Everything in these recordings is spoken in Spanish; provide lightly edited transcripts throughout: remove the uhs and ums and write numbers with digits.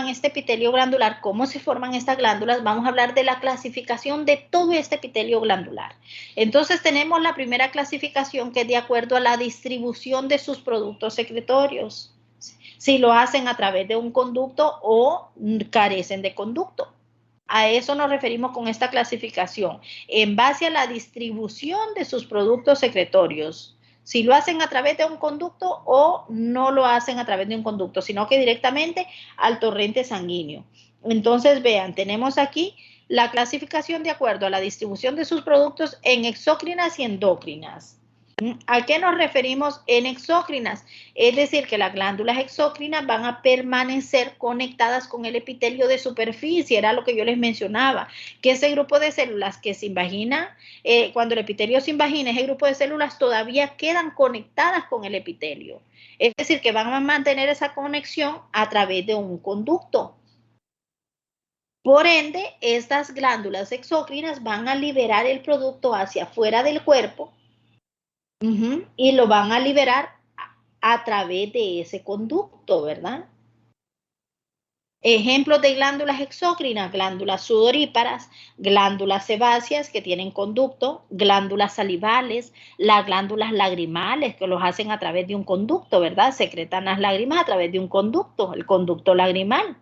forman este epitelio glandular, cómo se forman estas glándulas, vamos a hablar de la clasificación de todo este epitelio glandular. Entonces tenemos la primera clasificación que es de acuerdo a la distribución de sus productos secretorios. Si lo hacen a través de un conducto o carecen de conducto. A eso nos referimos con esta clasificación, en base a la distribución de sus productos secretorios. Si lo hacen a través de un conducto o no lo hacen a través de un conducto, sino que directamente al torrente sanguíneo. Entonces, vean, tenemos aquí la clasificación de acuerdo a la distribución de sus productos en exócrinas y endócrinas. ¿A qué nos referimos en exócrinas? Es decir, que las glándulas exócrinas van a permanecer conectadas con el epitelio de superficie, era lo que yo les mencionaba, que ese grupo de células que se invagina, cuando el epitelio se invagina, ese grupo de células todavía quedan conectadas con el epitelio. Es decir, que van a mantener esa conexión a través de un conducto. Por ende, estas glándulas exócrinas van a liberar el producto hacia afuera del cuerpo. Y lo van a liberar a través de ese conducto, ¿verdad? Ejemplos de glándulas exócrinas, glándulas sudoríparas, glándulas sebáceas que tienen conducto, glándulas salivales, las glándulas lagrimales que los hacen a través de un conducto, ¿verdad? Secretan las lágrimas a través de un conducto, el conducto lagrimal.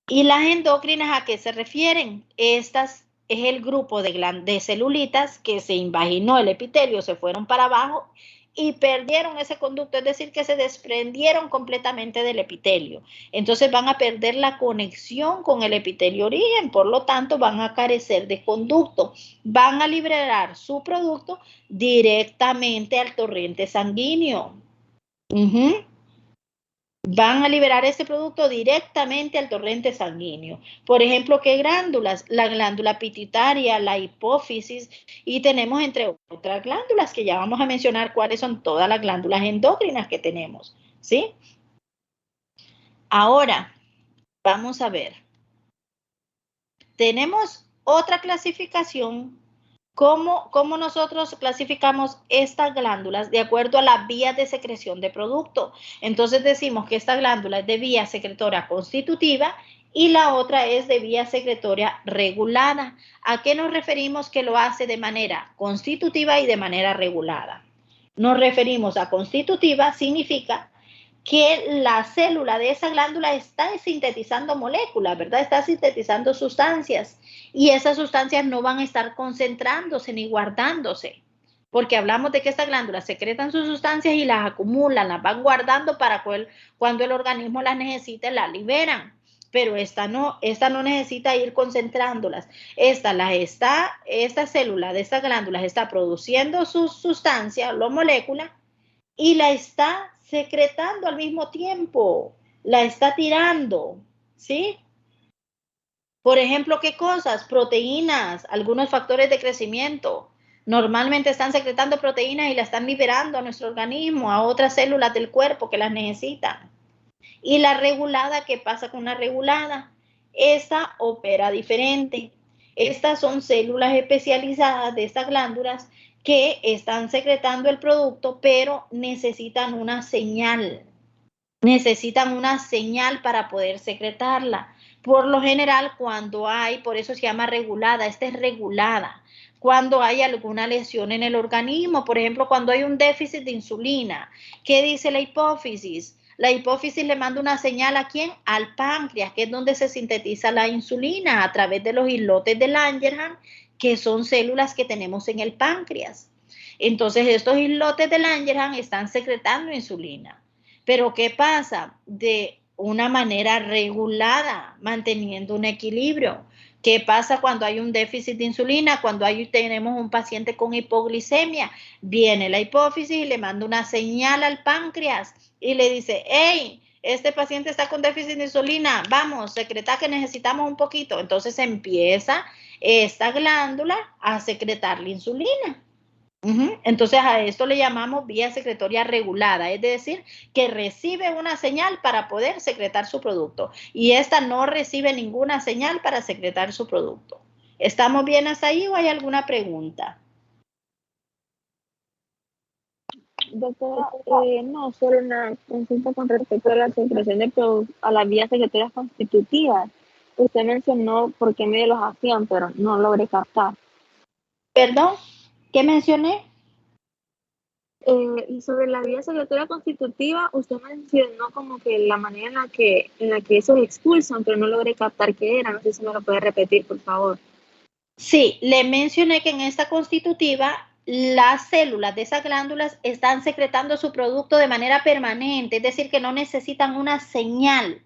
¿Y las endócrinas a qué se refieren? Estas es el grupo de celulitas que se invaginó el epitelio, se fueron para abajo y perdieron ese conducto, es decir, que se desprendieron completamente del epitelio. Entonces van a perder la conexión con el epitelio origen, por lo tanto van a carecer de conducto. Van a liberar su producto directamente al torrente sanguíneo. Van a liberar ese producto directamente al torrente sanguíneo. Por ejemplo, ¿qué glándulas? La glándula pituitaria, la hipófisis, y tenemos entre otras glándulas que ya vamos a mencionar cuáles son todas las glándulas endócrinas que tenemos, ¿sí? Ahora, vamos a ver. Tenemos otra clasificación. ¿Cómo nosotros clasificamos estas glándulas? De acuerdo a las vías de secreción de producto. Entonces decimos que esta glándula es de vía secretoria constitutiva y la otra es de vía secretoria regulada. ¿A qué nos referimos que lo hace de manera constitutiva y de manera regulada? Nos referimos a constitutiva, significa que la célula de esa glándula está sintetizando moléculas, ¿verdad? Está sintetizando sustancias y esas sustancias no van a estar concentrándose ni guardándose, porque hablamos de que estas glándulas secretan sus sustancias y las acumulan, las van guardando para cuando el organismo las necesite, las liberan. Pero esta no necesita ir concentrándolas. Esta célula de estas glándulas está produciendo sus sustancias, las moléculas, y la está secretando al mismo tiempo, la está tirando, ¿sí? Por ejemplo, ¿qué cosas? Proteínas, algunos factores de crecimiento. Normalmente están secretando proteínas y la están liberando a nuestro organismo, a otras células del cuerpo que las necesitan. Y la regulada, ¿qué pasa con la regulada? Esta opera diferente. Estas son células especializadas de estas glándulas que están secretando el producto, pero necesitan una señal. Necesitan una señal para poder secretarla. Por lo general, cuando hay, por eso se llama regulada, esta es regulada. Cuando hay alguna lesión en el organismo, por ejemplo, cuando hay un déficit de insulina, ¿qué dice la hipófisis? La hipófisis le manda una señal ¿a quién? Al páncreas, que es donde se sintetiza la insulina a través de los islotes de Langerhans, que son células que tenemos en el páncreas. Entonces, estos islotes de Langerhans están secretando insulina. Pero ¿qué pasa? De una manera regulada, manteniendo un equilibrio. ¿Qué pasa cuando hay un déficit de insulina? Cuando tenemos un paciente con hipoglicemia, viene la hipófisis y le manda una señal al páncreas y le dice, hey, este paciente está con déficit de insulina, vamos, secreta que necesitamos un poquito. Entonces empieza esta glándula a secretar la insulina. Entonces a esto le llamamos vía secretoria regulada, es decir, que recibe una señal para poder secretar su producto y esta no recibe ninguna señal para secretar su producto. ¿Estamos bien hasta ahí o hay alguna pregunta? Doctora, no, solo una consulta con respecto a la secreción de a las vías secretorias constitutivas. Usted mencionó por qué medio los hacían, pero no logré captar. Perdón, ¿qué mencioné? Y sobre la vía secretoria constitutiva, usted mencionó como que la manera en la que esos expulsan, pero no logré captar qué era. No sé si me lo puede repetir, por favor. Sí, le mencioné que en esta constitutiva las células de esas glándulas están secretando su producto de manera permanente, es decir, que no necesitan una señal.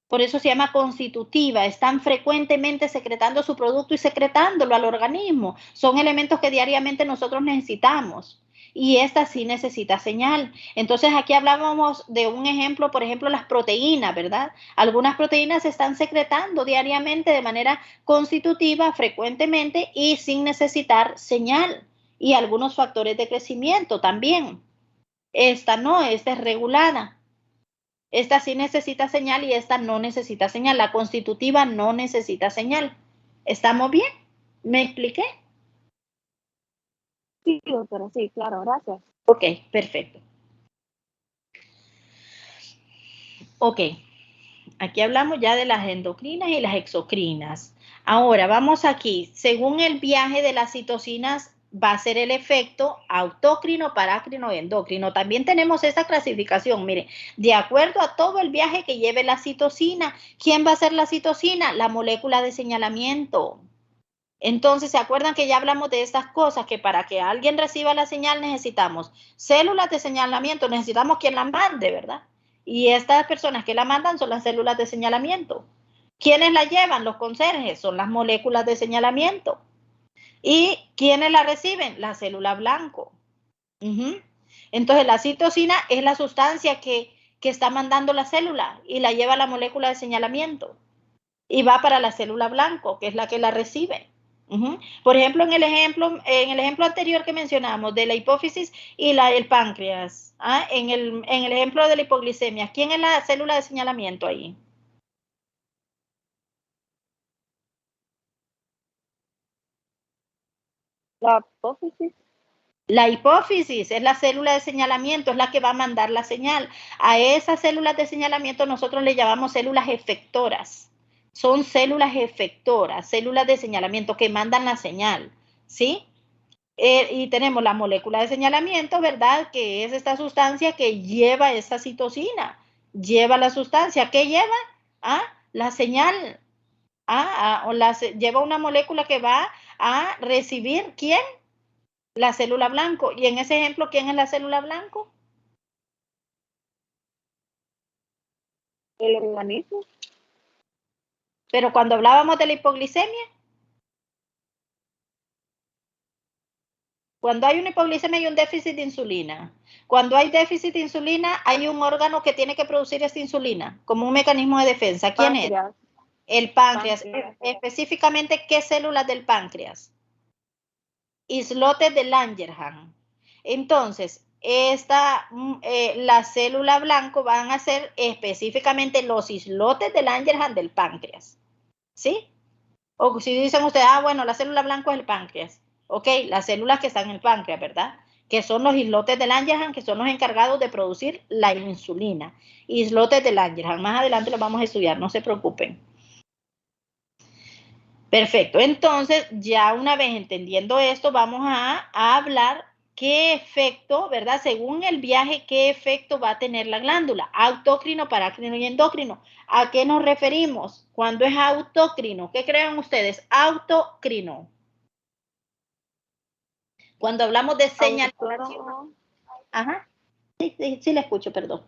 Por eso se llama constitutiva, están frecuentemente secretando su producto y secretándolo al organismo. Son elementos que diariamente nosotros necesitamos. Y esta sí necesita señal. Entonces aquí hablábamos de un ejemplo, por ejemplo, las proteínas, ¿verdad? Algunas proteínas se están secretando diariamente de manera constitutiva, frecuentemente y sin necesitar señal. Y algunos factores de crecimiento también. Esta no, esta es regulada. Esta sí necesita señal y esta no necesita señal. La constitutiva no necesita señal. ¿Estamos bien? ¿Me expliqué? Sí, doctora, sí, claro, gracias. Ok, perfecto. Ok, aquí hablamos ya de las endocrinas y las exocrinas. Ahora, vamos aquí. Según el viaje de las citocinas, va a ser el efecto autócrino, parácrino y endocrino. También tenemos esta clasificación. Mire, de acuerdo a todo el viaje que lleve la citocina, ¿quién va a ser la citocina? La molécula de señalamiento. Entonces, ¿se acuerdan que ya hablamos de estas cosas? Que para que alguien reciba la señal necesitamos células de señalamiento, necesitamos quien la mande, ¿verdad? Y estas personas que la mandan son las células de señalamiento. ¿Quiénes la llevan? Los conserjes, son las moléculas de señalamiento. ¿Y quiénes la reciben? La célula blanco. Entonces, la citosina es la sustancia que está mandando la célula y la lleva la molécula de señalamiento. Y va para la célula blanco, que es la que la recibe. Por ejemplo, en el ejemplo anterior que mencionamos de la hipófisis y el páncreas, en el ejemplo de la hipoglicemia, ¿quién es la célula de señalamiento ahí? La hipófisis. La hipófisis es la célula de señalamiento, es la que va a mandar la señal. A esas células de señalamiento nosotros le llamamos células efectoras. Son células efectoras, células de señalamiento que mandan la señal, ¿sí? Y tenemos la molécula de señalamiento, ¿verdad? Que es esta sustancia que lleva esta citosina, lleva la sustancia. ¿Qué lleva? La señal. Lleva una molécula que va a recibir, ¿quién? La célula blanco. Y en ese ejemplo, ¿quién es la célula blanco? El organismo. Pero cuando hablábamos de la hipoglicemia, cuando hay una hipoglicemia hay un déficit de insulina. Cuando hay déficit de insulina, hay un órgano que tiene que producir esta insulina como un mecanismo de defensa. ¿Quién es? Páncreas. El páncreas. Páncreas. Específicamente, ¿qué células del páncreas? Islotes de Langerhans. Entonces, la célula blanco van a ser específicamente los islotes de Langerhans del páncreas. ¿Sí? O si dicen ustedes, bueno, la célula blanco es el páncreas. Ok, las células que están en el páncreas, ¿verdad? Que son los islotes de Langerhans, que son los encargados de producir la insulina. Islotes de Langerhans. Más adelante los vamos a estudiar, no se preocupen. Perfecto. Entonces, ya una vez entendiendo esto, vamos a hablar qué efecto, ¿verdad? Según el viaje, qué efecto va a tener la glándula. Autócrino, parácrino y endocrino. ¿A qué nos referimos? Cuando es autócrino, ¿qué creen ustedes? Autocrino. Cuando hablamos de señalización. Ajá. Sí, le escucho, perdón.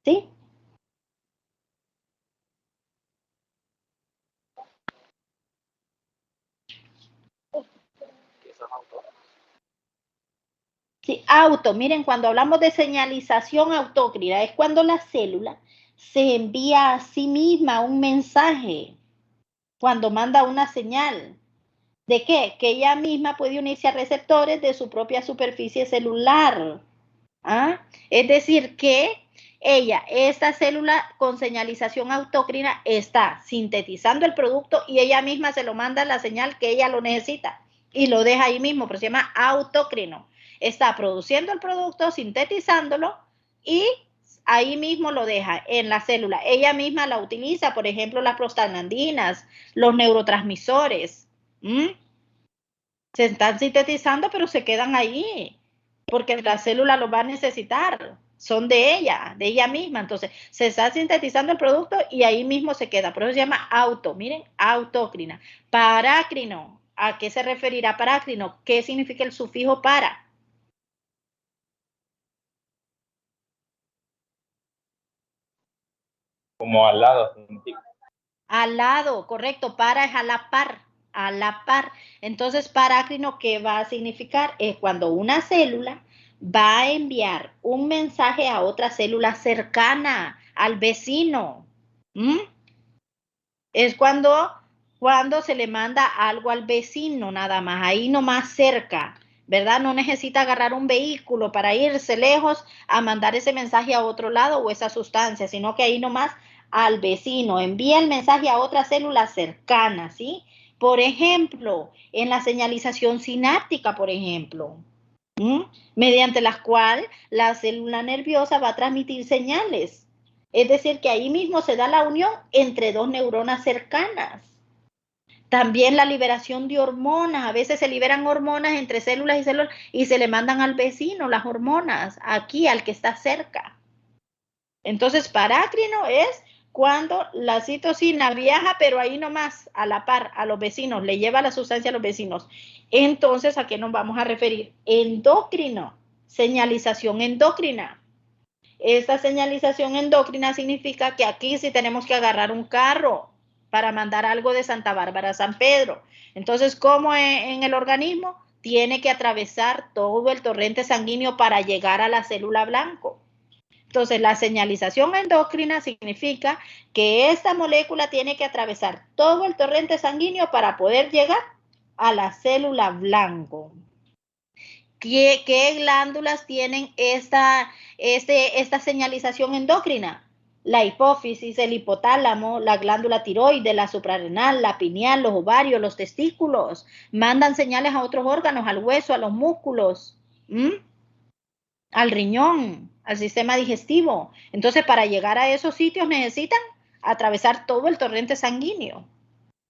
¿Sí? Sí, miren, cuando hablamos de señalización autócrina, es cuando la célula se envía a sí misma un mensaje, cuando manda una señal. ¿De qué? Que ella misma puede unirse a receptores de su propia superficie celular. Es decir, que esta célula con señalización autócrina está sintetizando el producto y ella misma se lo manda la señal que ella lo necesita y lo deja ahí mismo, pero se llama autócrino. Está produciendo el producto, sintetizándolo y ahí mismo lo deja en la célula. Ella misma la utiliza, por ejemplo, las prostaglandinas, los neurotransmisores. Se están sintetizando, pero se quedan ahí, porque la célula los va a necesitar. Son de ella misma. Entonces, se está sintetizando el producto y ahí mismo se queda. Por eso se llama miren, autócrina. Parácrino. ¿A qué se referirá parácrino? ¿Qué significa el sufijo para? Como al lado. Al lado, correcto. Para es a la par. A la par. Entonces, parácrino, ¿qué va a significar? Es cuando una célula va a enviar un mensaje a otra célula cercana, al vecino. Es cuando se le manda algo al vecino, nada más, ahí nomás cerca, ¿verdad? No necesita agarrar un vehículo para irse lejos a mandar ese mensaje a otro lado o esa sustancia, sino que ahí nomás al vecino, envía el mensaje a otra célula cercana, ¿sí? Por ejemplo, en la señalización sináptica, por ejemplo, mediante la cual la célula nerviosa va a transmitir señales. Es decir, que ahí mismo se da la unión entre dos neuronas cercanas. También la liberación de hormonas. A veces se liberan hormonas entre células y células y se le mandan al vecino las hormonas, aquí al que está cerca. Entonces, parácrino es cuando la citosina viaja, pero ahí nomás, a la par, a los vecinos, le lleva la sustancia a los vecinos. Entonces, ¿a qué nos vamos a referir? Endocrino, señalización endocrina. Esta señalización endocrina significa que aquí sí tenemos que agarrar un carro para mandar algo de Santa Bárbara a San Pedro. Entonces, ¿cómo en el organismo? Tiene que atravesar todo el torrente sanguíneo para llegar a la célula blanco. Entonces, la señalización endocrina significa que esta molécula tiene que atravesar todo el torrente sanguíneo para poder llegar a la célula blanco. ¿Qué glándulas tienen esta señalización endocrina? La hipófisis, el hipotálamo, la glándula tiroide, la suprarrenal, la pineal, los ovarios, los testículos. Mandan señales a otros órganos, al hueso, a los músculos, al riñón, al sistema digestivo. Entonces, para llegar a esos sitios necesitan atravesar todo el torrente sanguíneo.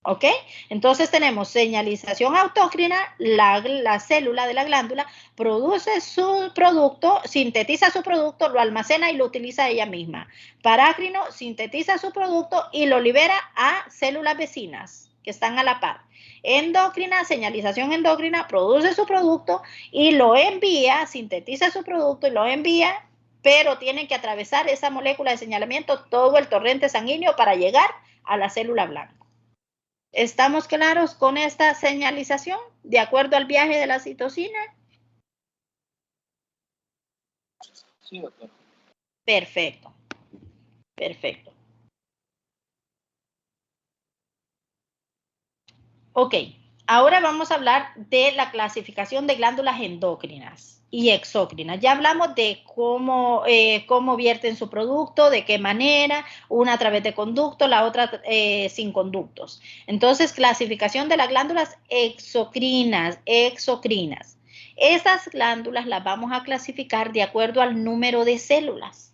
¿Ok? Entonces tenemos señalización autócrina, la célula de la glándula produce su producto, sintetiza su producto, lo almacena y lo utiliza ella misma. Parácrino sintetiza su producto y lo libera a células vecinas que están a la par. Endocrina, señalización endocrina, produce su producto y lo envía, sintetiza su producto y lo envía, pero tiene que atravesar esa molécula de señalamiento todo el torrente sanguíneo para llegar a la célula blanca. ¿Estamos claros con esta señalización de acuerdo al viaje de la citosina? Sí, doctor. Perfecto. Perfecto. Ok, ahora vamos a hablar de la clasificación de glándulas endócrinas y exócrinas. Ya hablamos de cómo vierten su producto, de qué manera, una a través de conducto, la otra sin conductos. Entonces, clasificación de las glándulas exocrinas. Estas glándulas las vamos a clasificar de acuerdo al número de células.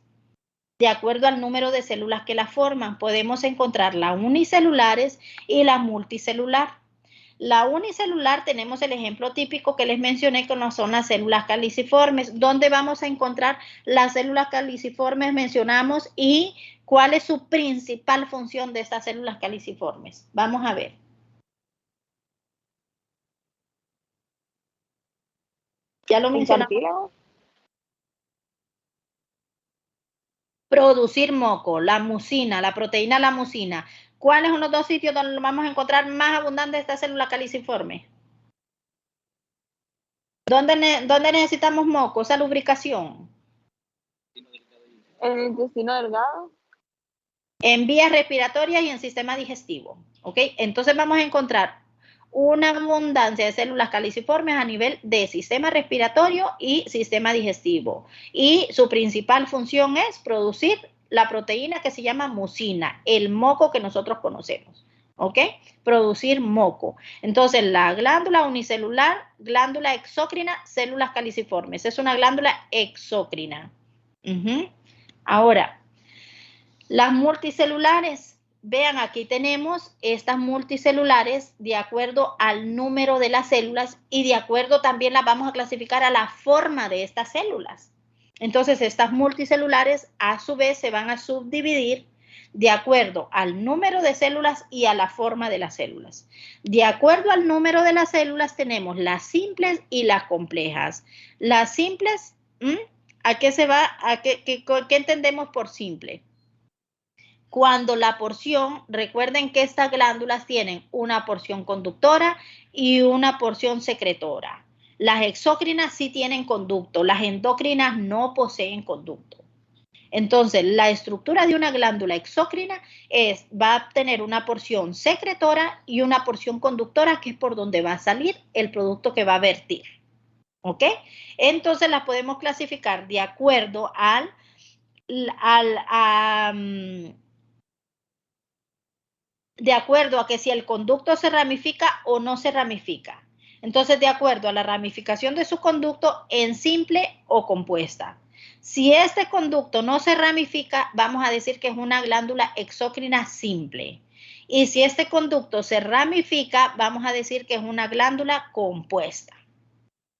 De acuerdo al número de células que las forman, podemos encontrar las unicelulares y las multicelulares. La unicelular tenemos el ejemplo típico que les mencioné, que no son las células caliciformes. ¿Dónde vamos a encontrar las células caliciformes? Mencionamos y cuál es su principal función de estas células caliciformes. Vamos a ver. Ya lo mencionamos. Producir moco, la mucina, la proteína la mucina. ¿Cuáles son los dos sitios donde vamos a encontrar más abundante esta célula caliciforme? ¿Dónde necesitamos moco? Esa lubricación. En el intestino delgado. En vías respiratorias y en sistema digestivo. ¿Ok? Entonces vamos a encontrar una abundancia de células caliciformes a nivel de sistema respiratorio y sistema digestivo. Y su principal función es producir la proteína que se llama mucina, el moco que nosotros conocemos. ¿Ok? Producir moco. Entonces, la glándula unicelular, glándula exócrina, células caliciformes. Es una glándula exócrina. Ahora, las multicelulares. Vean, aquí tenemos estas multicelulares de acuerdo al número de las células y de acuerdo también las vamos a clasificar a la forma de estas células. Entonces, estas multicelulares a su vez se van a subdividir de acuerdo al número de células y a la forma de las células. De acuerdo al número de las células tenemos las simples y las complejas. Las simples, ¿a qué se va? ¿Qué entendemos por simple? Cuando la porción, recuerden que estas glándulas tienen una porción conductora y una porción secretora. Las exócrinas sí tienen conducto, las endocrinas no poseen conducto. Entonces, la estructura de una glándula exócrina va a tener una porción secretora y una porción conductora, que es por donde va a salir el producto que va a vertir. ¿Ok? Entonces, las podemos clasificar de acuerdo de acuerdo a que si el conducto se ramifica o no se ramifica. Entonces, de acuerdo a la ramificación de su conducto en simple o compuesta. Si este conducto no se ramifica, vamos a decir que es una glándula exócrina simple. Y si este conducto se ramifica, vamos a decir que es una glándula compuesta.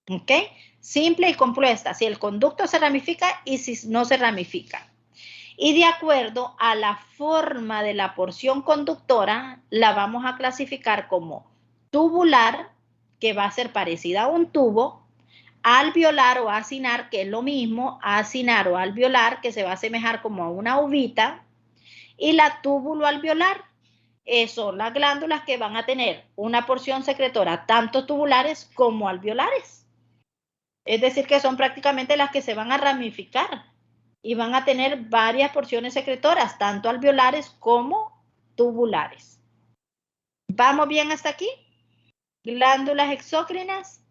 ¿Ok? Simple y compuesta, si el conducto se ramifica y si no se ramifica. Y de acuerdo a la forma de la porción conductora, la vamos a clasificar como tubular, que va a ser parecida a un tubo, alveolar o acinar, que es lo mismo, acinar o alveolar, que se va a asemejar como a una uvita, y la túbulo alveolar. Son las glándulas que van a tener una porción secretora, tanto tubulares como alveolares. Es decir, que son prácticamente las que se van a ramificar y van a tener varias porciones secretoras, tanto alveolares como tubulares. ¿Vamos bien hasta aquí? Glándulas exócrinas.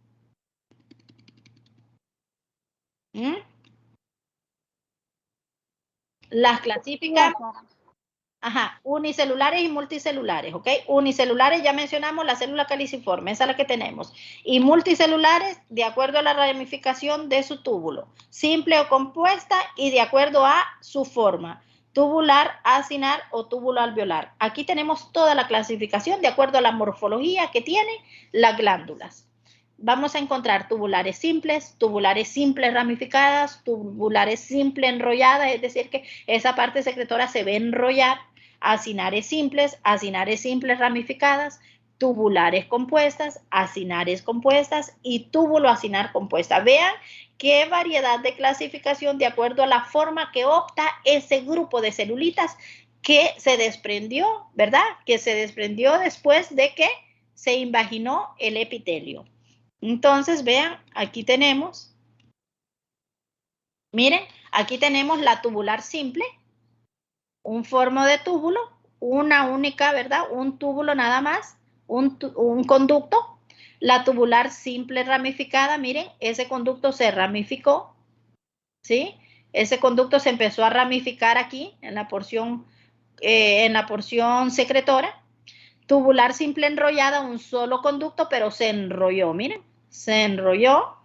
Las clasifican. Ajá, unicelulares y multicelulares, ¿ok? Unicelulares ya mencionamos la célula caliciforme, esa es la que tenemos. Y multicelulares de acuerdo a la ramificación de su túbulo, simple o compuesta y de acuerdo a su forma, tubular, acinar o túbulo alveolar. Aquí tenemos toda la clasificación de acuerdo a la morfología que tienen las glándulas. Vamos a encontrar tubulares simples ramificadas, tubulares simples enrolladas, es decir que esa parte secretora se ve enrollar, acinares simples ramificadas, tubulares compuestas, acinares compuestas y túbulo acinar compuesta. Vean qué variedad de clasificación de acuerdo a la forma que opta ese grupo de celulitas que se desprendió, ¿verdad? Que se desprendió después de que se invaginó el epitelio. Entonces, vean, aquí tenemos, miren, aquí tenemos la tubular simple, un formo de túbulo, una única, ¿verdad? Un túbulo nada más, un conducto. La tubular simple ramificada, miren, ese conducto se ramificó, ¿sí? Ese conducto se empezó a ramificar aquí en la porción secretora. Tubular simple enrollada, un solo conducto, pero se enrolló, miren, se enrolló.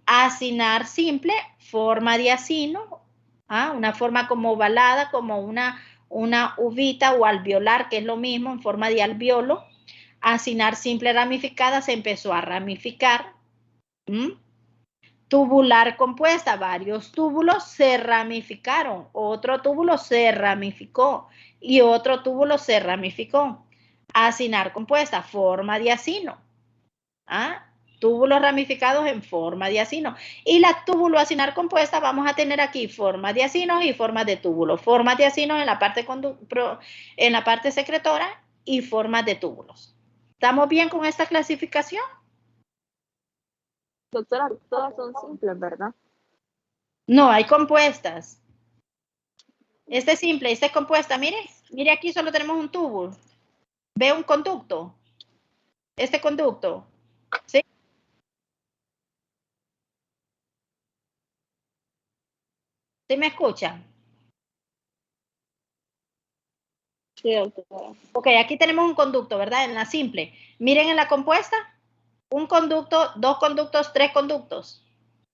Acinar simple, forma de acino, una forma como ovalada, como una uvita o alveolar, que es lo mismo, en forma de alveolo. Acinar simple ramificada, se empezó a ramificar. Tubular compuesta, varios túbulos se ramificaron, otro túbulo se ramificó y otro túbulo se ramificó. Acinar compuesta, forma de acino. Túbulos ramificados en forma de acino. Y la túbulo acinar compuesta vamos a tener aquí formas de acinos y formas de túbulos. Formas de acinos en la parte secretora y formas de túbulos. ¿Estamos bien con esta clasificación? Doctora, todas son simples, ¿verdad? No, hay compuestas. Este es simple, este es compuesta. Mire aquí solo tenemos un túbulo. ¿Ve un conducto? este conducto? ¿Sí? ¿Sí me escuchan? Sí, doctora. Ok, aquí tenemos un conducto, ¿verdad? En la simple. Miren en la compuesta, un conducto, dos conductos, tres conductos.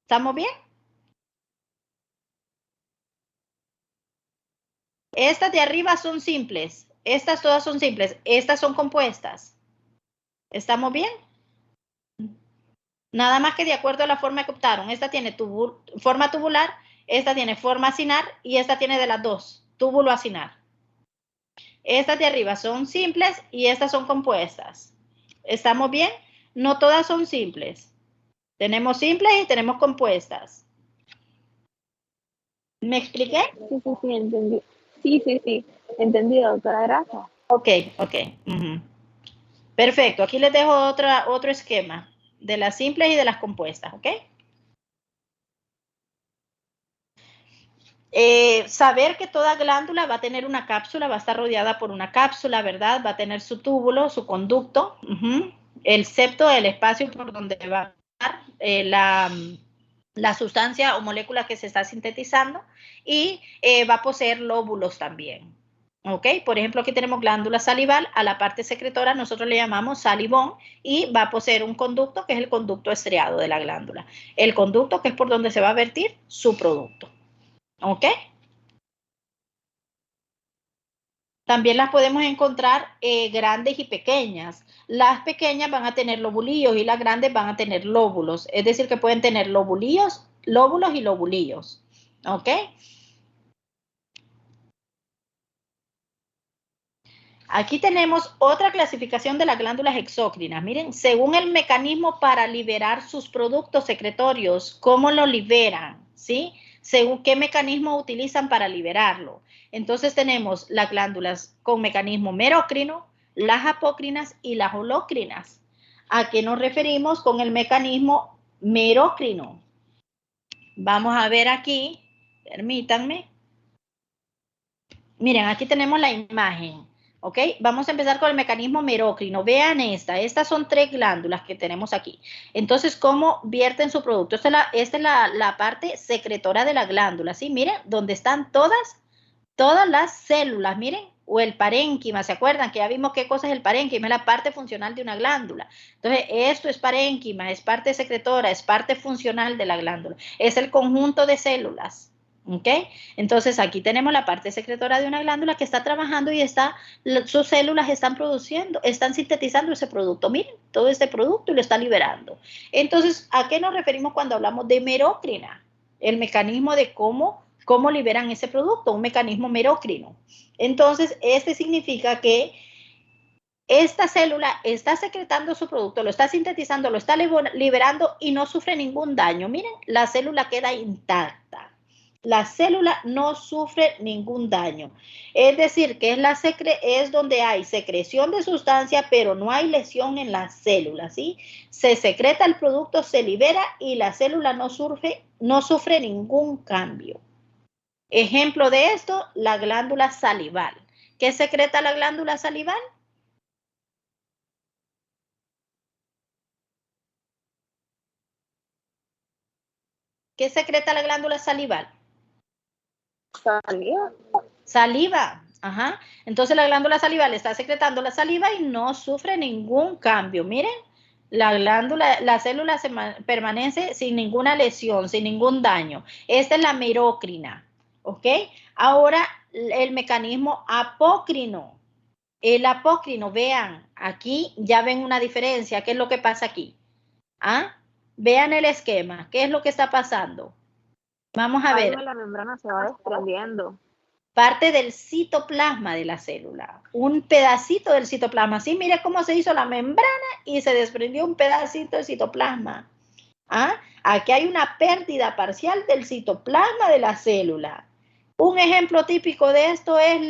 ¿Estamos bien? Estas de arriba son simples. Estas todas son simples. Estas son compuestas. ¿Estamos bien? Nada más que de acuerdo a la forma que optaron. Esta tiene forma tubular, esta tiene forma acinar y esta tiene de las dos, túbulo acinar. Estas de arriba son simples y estas son compuestas. ¿Estamos bien? No todas son simples. Tenemos simples y tenemos compuestas. ¿Me expliqué? Sí, sí, sí, entendí. Sí, sí, sí, entendido, doctora, gracias. Ok, ok. Perfecto. Aquí les dejo otro esquema de las simples y de las compuestas, ¿ok? Saber que toda glándula va a tener una cápsula, va a estar rodeada por una cápsula, ¿verdad? Va a tener su túbulo, su conducto, el septo, el espacio por donde va a estar la sustancia o molécula que se está sintetizando y va a poseer lóbulos también. ¿Ok? Por ejemplo, aquí tenemos glándula salival, a la parte secretora nosotros le llamamos salivón y va a poseer un conducto que es el conducto estriado de la glándula. El conducto que es por donde se va a vertir su producto. ¿Ok? También las podemos encontrar grandes y pequeñas. Las pequeñas van a tener lobulillos y las grandes van a tener lóbulos. Es decir, que pueden tener lobulillos, lóbulos y lobulillos. ¿Ok? Aquí tenemos otra clasificación de las glándulas exócrinas. Miren, según el mecanismo para liberar sus productos secretorios, ¿cómo lo liberan? ¿Sí? Según qué mecanismo utilizan para liberarlo. Entonces tenemos las glándulas con mecanismo merocrino, las apócrinas y las holócrinas. ¿A qué nos referimos con el mecanismo merocrino? Vamos a ver aquí, permítanme. Miren, aquí tenemos la imagen, ¿ok? Vamos a empezar con el mecanismo merocrino. Vean estas son tres glándulas que tenemos aquí. Entonces, ¿cómo vierten su producto? Esta es la parte secretora de la glándula, ¿sí? Miren, donde están todas las células, miren, o el parénquima, ¿se acuerdan? Que ya vimos qué cosa es el parénquima, es la parte funcional de una glándula. Entonces, esto es parénquima, es parte secretora, es parte funcional de la glándula, es el conjunto de células. ¿Ok? Entonces aquí tenemos la parte secretora de una glándula que está trabajando y sus células están produciendo, están sintetizando ese producto. Miren, todo este producto y lo está liberando. Entonces, ¿a qué nos referimos cuando hablamos de merocrina? El mecanismo de cómo liberan ese producto, un mecanismo merocrino. Entonces, este significa que esta célula está secretando su producto, lo está sintetizando, lo está liberando y no sufre ningún daño. Miren, la célula queda intacta. La célula no sufre ningún daño. Es decir, que es donde hay secreción de sustancia, pero no hay lesión en la célula, ¿sí? Se secreta el producto, se libera y la célula no sufre ningún cambio. Ejemplo de esto, la glándula salival. ¿Qué secreta la glándula salival? ¿Qué secreta la glándula salival? ¿Salió? Saliva. Ajá. Entonces la glándula salival está secretando la saliva y no sufre ningún cambio. Miren, la célula permanece sin ninguna lesión, sin ningún daño. Esta es la merocrina. ¿Ok? Ahora el mecanismo apócrino. El apócrino, vean, aquí ya ven una diferencia. ¿Qué es lo que pasa aquí? ¿Ah? Vean el esquema. ¿Qué es lo que está pasando? Vamos a ver. Algo de la membrana se va desprendiendo. Parte del citoplasma de la célula, un pedacito del citoplasma. Sí, mire cómo se hizo la membrana y se desprendió un pedacito del citoplasma. ¿Ah? Aquí hay una pérdida parcial del citoplasma de la célula. Un ejemplo típico de esto es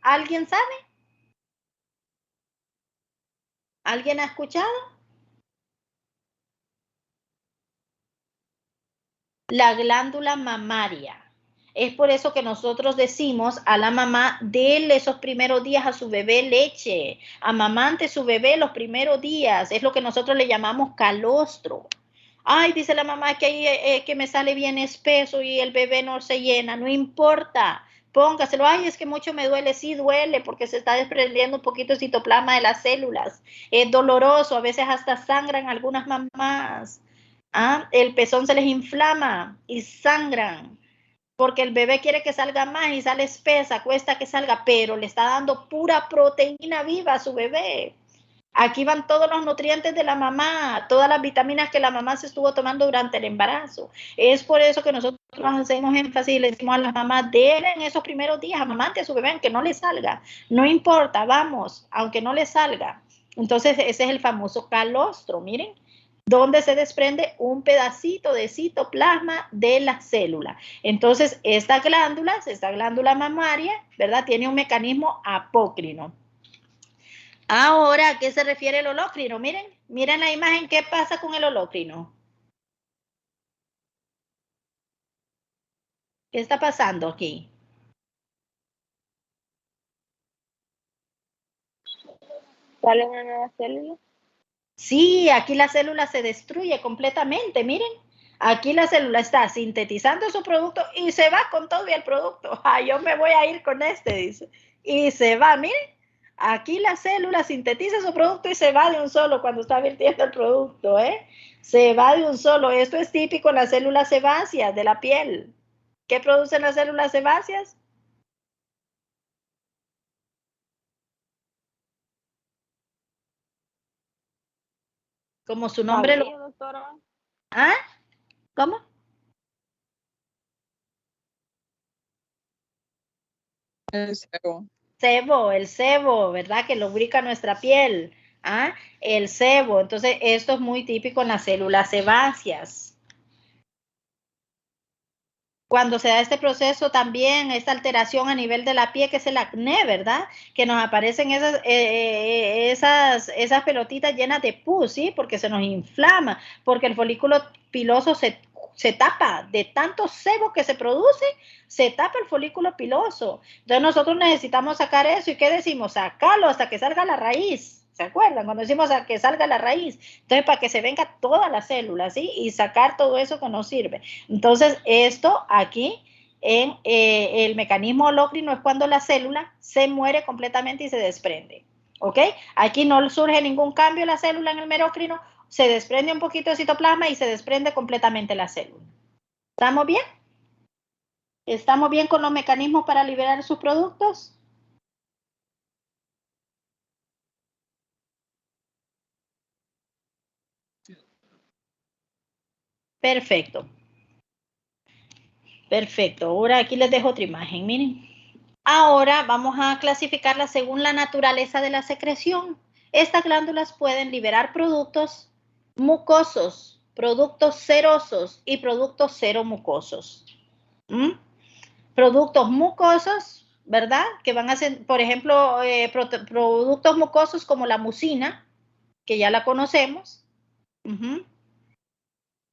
¿alguien sabe? ¿Alguien ha escuchado? La glándula mamaria. Es por eso que nosotros decimos a la mamá, dele esos primeros días a su bebé leche, amamante su bebé los primeros días, es lo que nosotros le llamamos calostro. Ay, dice la mamá que, que me sale bien espeso y el bebé no se llena, no importa, póngaselo. Ay, es que mucho me duele, sí duele porque se está desprendiendo un poquito el citoplasma de las células, es doloroso, a veces hasta sangran algunas mamás. ¿Ah? El pezón se les inflama y sangran porque el bebé quiere que salga más y sale espesa, cuesta que salga, pero le está dando pura proteína viva a su bebé. Aquí van todos los nutrientes de la mamá, todas las vitaminas que la mamá se estuvo tomando durante el embarazo. Es por eso que nosotros hacemos énfasis y le decimos a las mamás, denle en esos primeros días, amamante a su bebé, aunque no le salga. No importa, vamos, aunque no le salga. Entonces, ese es el famoso calostro, miren, donde se desprende un pedacito de citoplasma de la célula. Entonces, esta glándula mamaria, ¿verdad? Tiene un mecanismo apócrino. Ahora, ¿a qué se refiere el holócrino? Miren, miren la imagen, ¿qué pasa con el holócrino? ¿Qué está pasando aquí? ¿Sale una nueva célula? Sí, aquí la célula se destruye completamente, miren. Aquí la célula está sintetizando su producto y se va con todo el producto. Ah, yo me voy a ir con este, dice. Y se va, miren. Aquí la célula sintetiza su producto y se va de un solo cuando está vertiendo el producto, ¿eh? Se va de un solo. Esto es típico en las células sebáceas de la piel. ¿Qué producen las células sebáceas? Como su nombre lo... Cabello, doctora. ¿Ah? ¿Cómo? El sebo. Sebo, el sebo, ¿verdad? Que lubrica nuestra piel. ¿Ah? El sebo. Entonces, esto es muy típico en las células sebáceas. Cuando se da este proceso también, esta alteración a nivel de la piel, que es el acné, ¿verdad? Que nos aparecen esas pelotitas llenas de pus, ¿sí? Porque se nos inflama, porque el folículo piloso se tapa de tanto sebo que se produce, se tapa el folículo piloso. Entonces nosotros necesitamos sacar eso. ¿Y qué decimos? Sacarlo hasta que salga la raíz. ¿Se acuerdan? Cuando decimos a que salga la raíz. Entonces, para que se venga toda la célula, ¿sí? Y sacar todo eso que nos sirve. Entonces, esto aquí en el mecanismo holócrino es cuando la célula se muere completamente y se desprende. ¿Ok? Aquí no surge ningún cambio en la célula en el merócrino, se desprende un poquito de citoplasma y se desprende completamente la célula. ¿Estamos bien? ¿Estamos bien con los mecanismos para liberar sus productos? Perfecto. Perfecto. Ahora aquí les dejo otra imagen, miren. Ahora vamos a clasificarlas según la naturaleza de la secreción. Estas glándulas pueden liberar productos mucosos, productos serosos y productos seromucosos. Productos mucosos, ¿verdad? Que van a ser, por ejemplo, productos mucosos como la mucina, que ya la conocemos,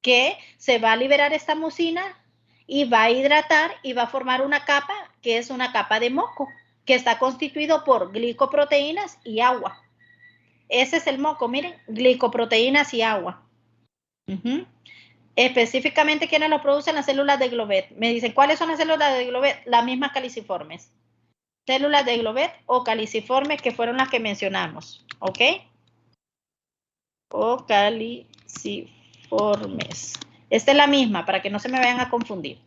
que se va a liberar esta mucina y va a hidratar y va a formar una capa que es una capa de moco, que está constituido por glicoproteínas y agua. Ese es el moco, miren, glicoproteínas y agua. Específicamente, ¿quiénes lo producen? Las células de Glovet. Me dicen, ¿cuáles son las células de Glovet? Las mismas caliciformes. Células de Glovet o caliciformes, que fueron las que mencionamos, ¿ok? O caliciformes. Esta es la misma, para que no se me vayan a confundir.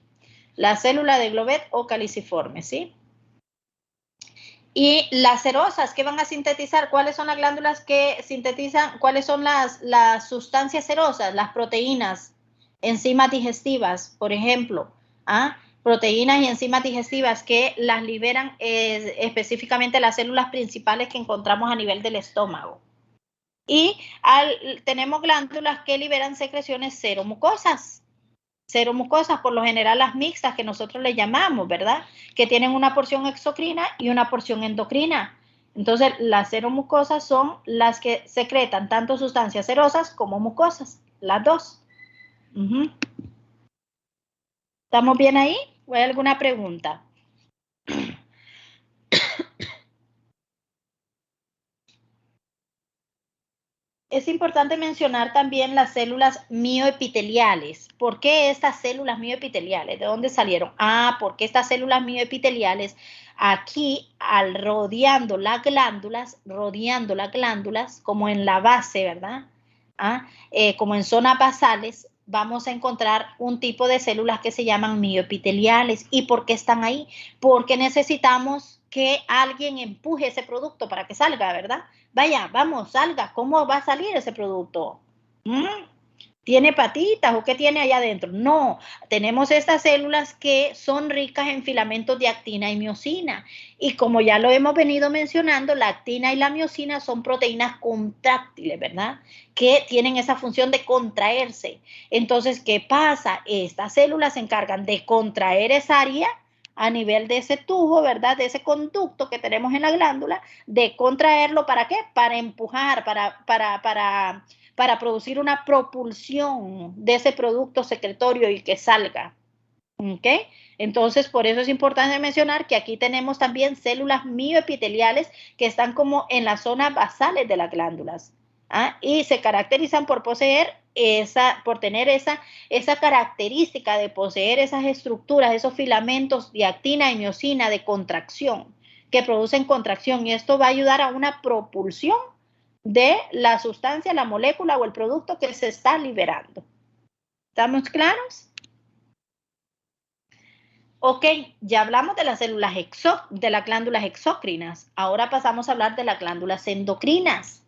La célula de Glovet o caliciforme, ¿sí? Y las serosas, ¿qué van a sintetizar? ¿Cuáles son las glándulas que sintetizan? ¿Cuáles son las sustancias serosas? Las proteínas, enzimas digestivas, por ejemplo. Proteínas y enzimas digestivas que las liberan específicamente las células principales que encontramos a nivel del estómago. Y tenemos glándulas que liberan secreciones seromucosas. Seromucosas, por lo general las mixtas que nosotros le llamamos, ¿verdad? Que tienen una porción exocrina y una porción endocrina. Entonces, las seromucosas son las que secretan tanto sustancias serosas como mucosas, las dos. ¿Estamos bien ahí? ¿Hay alguna pregunta? Es importante mencionar también las células mioepiteliales. ¿Por qué estas células mioepiteliales? ¿De dónde salieron? Porque estas células mioepiteliales aquí, rodeando las glándulas, como en la base, ¿verdad? Como en zonas basales, vamos a encontrar un tipo de células que se llaman mioepiteliales. ¿Y por qué están ahí? Porque necesitamos que alguien empuje ese producto para que salga, ¿verdad? Vaya, vamos, salga. ¿Cómo va a salir ese producto? ¿Tiene patitas o qué tiene allá adentro? No, tenemos estas células que son ricas en filamentos de actina y miosina. Y como ya lo hemos venido mencionando, la actina y la miosina son proteínas contráctiles, ¿verdad? Que tienen esa función de contraerse. Entonces, ¿qué pasa? Estas células se encargan de contraer esa área a nivel de ese tubo, ¿verdad? De ese conducto que tenemos en la glándula, de contraerlo, ¿para qué? Para empujar, para producir una propulsión de ese producto secretorio y que salga. ¿Ok? Entonces, por eso es importante mencionar que aquí tenemos también células mioepiteliales que están como en las zonas basales de las glándulas. Y se caracterizan por tener esa característica de poseer esas estructuras, esos filamentos de actina y miosina de contracción, que producen contracción, y esto va a ayudar a una propulsión de la sustancia, la molécula o el producto que se está liberando. ¿Estamos claros? Ok, ya hablamos de las células de las glándulas exócrinas. Ahora pasamos a hablar de las glándulas endocrinas.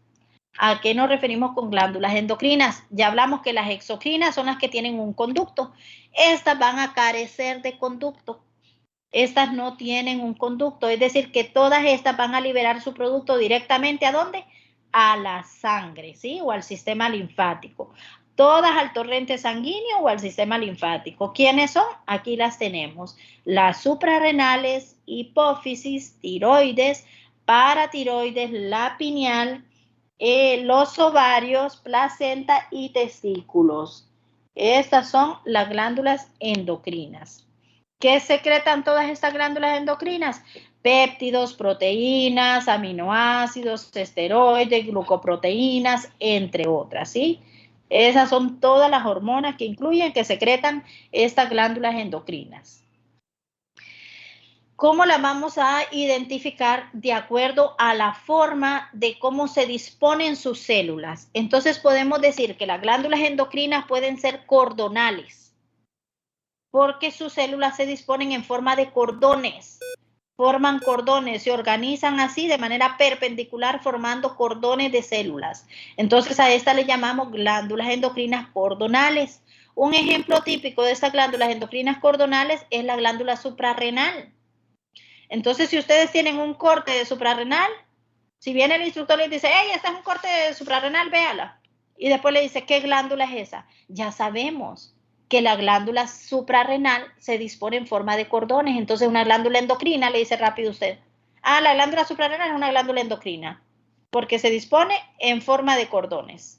¿A qué nos referimos con glándulas endocrinas? Ya hablamos que las exocrinas son las que tienen un conducto. Estas van a carecer de conducto. Estas no tienen un conducto, es decir, que todas estas van a liberar su producto directamente ¿a dónde? A la sangre, ¿sí? O al sistema linfático. Todas al torrente sanguíneo o al sistema linfático. ¿Quiénes son? Aquí las tenemos. Las suprarrenales, hipófisis, tiroides, paratiroides, la pineal, los ovarios, placenta y testículos. Estas son las glándulas endocrinas. ¿Qué secretan todas estas glándulas endocrinas? Péptidos, proteínas, aminoácidos, esteroides, glucoproteínas, entre otras, ¿sí? Esas son todas las hormonas que secretan estas glándulas endocrinas. ¿Cómo las vamos a identificar? De acuerdo a la forma de cómo se disponen sus células. Entonces podemos decir que las glándulas endocrinas pueden ser cordonales, porque sus células se disponen en forma de cordones, forman cordones, se organizan así de manera perpendicular formando cordones de células. Entonces a esta le llamamos glándulas endocrinas cordonales. Un ejemplo típico de estas glándulas endocrinas cordonales es la glándula suprarrenal. Entonces si ustedes tienen un corte de suprarrenal, si viene el instructor y les dice, hey, este es un corte de suprarrenal, véala. Y después le dice, ¿qué glándula es esa? Ya sabemos que la glándula suprarrenal se dispone en forma de cordones. Entonces una glándula endocrina, le dice rápido usted, la glándula suprarrenal es una glándula endocrina, porque se dispone en forma de cordones.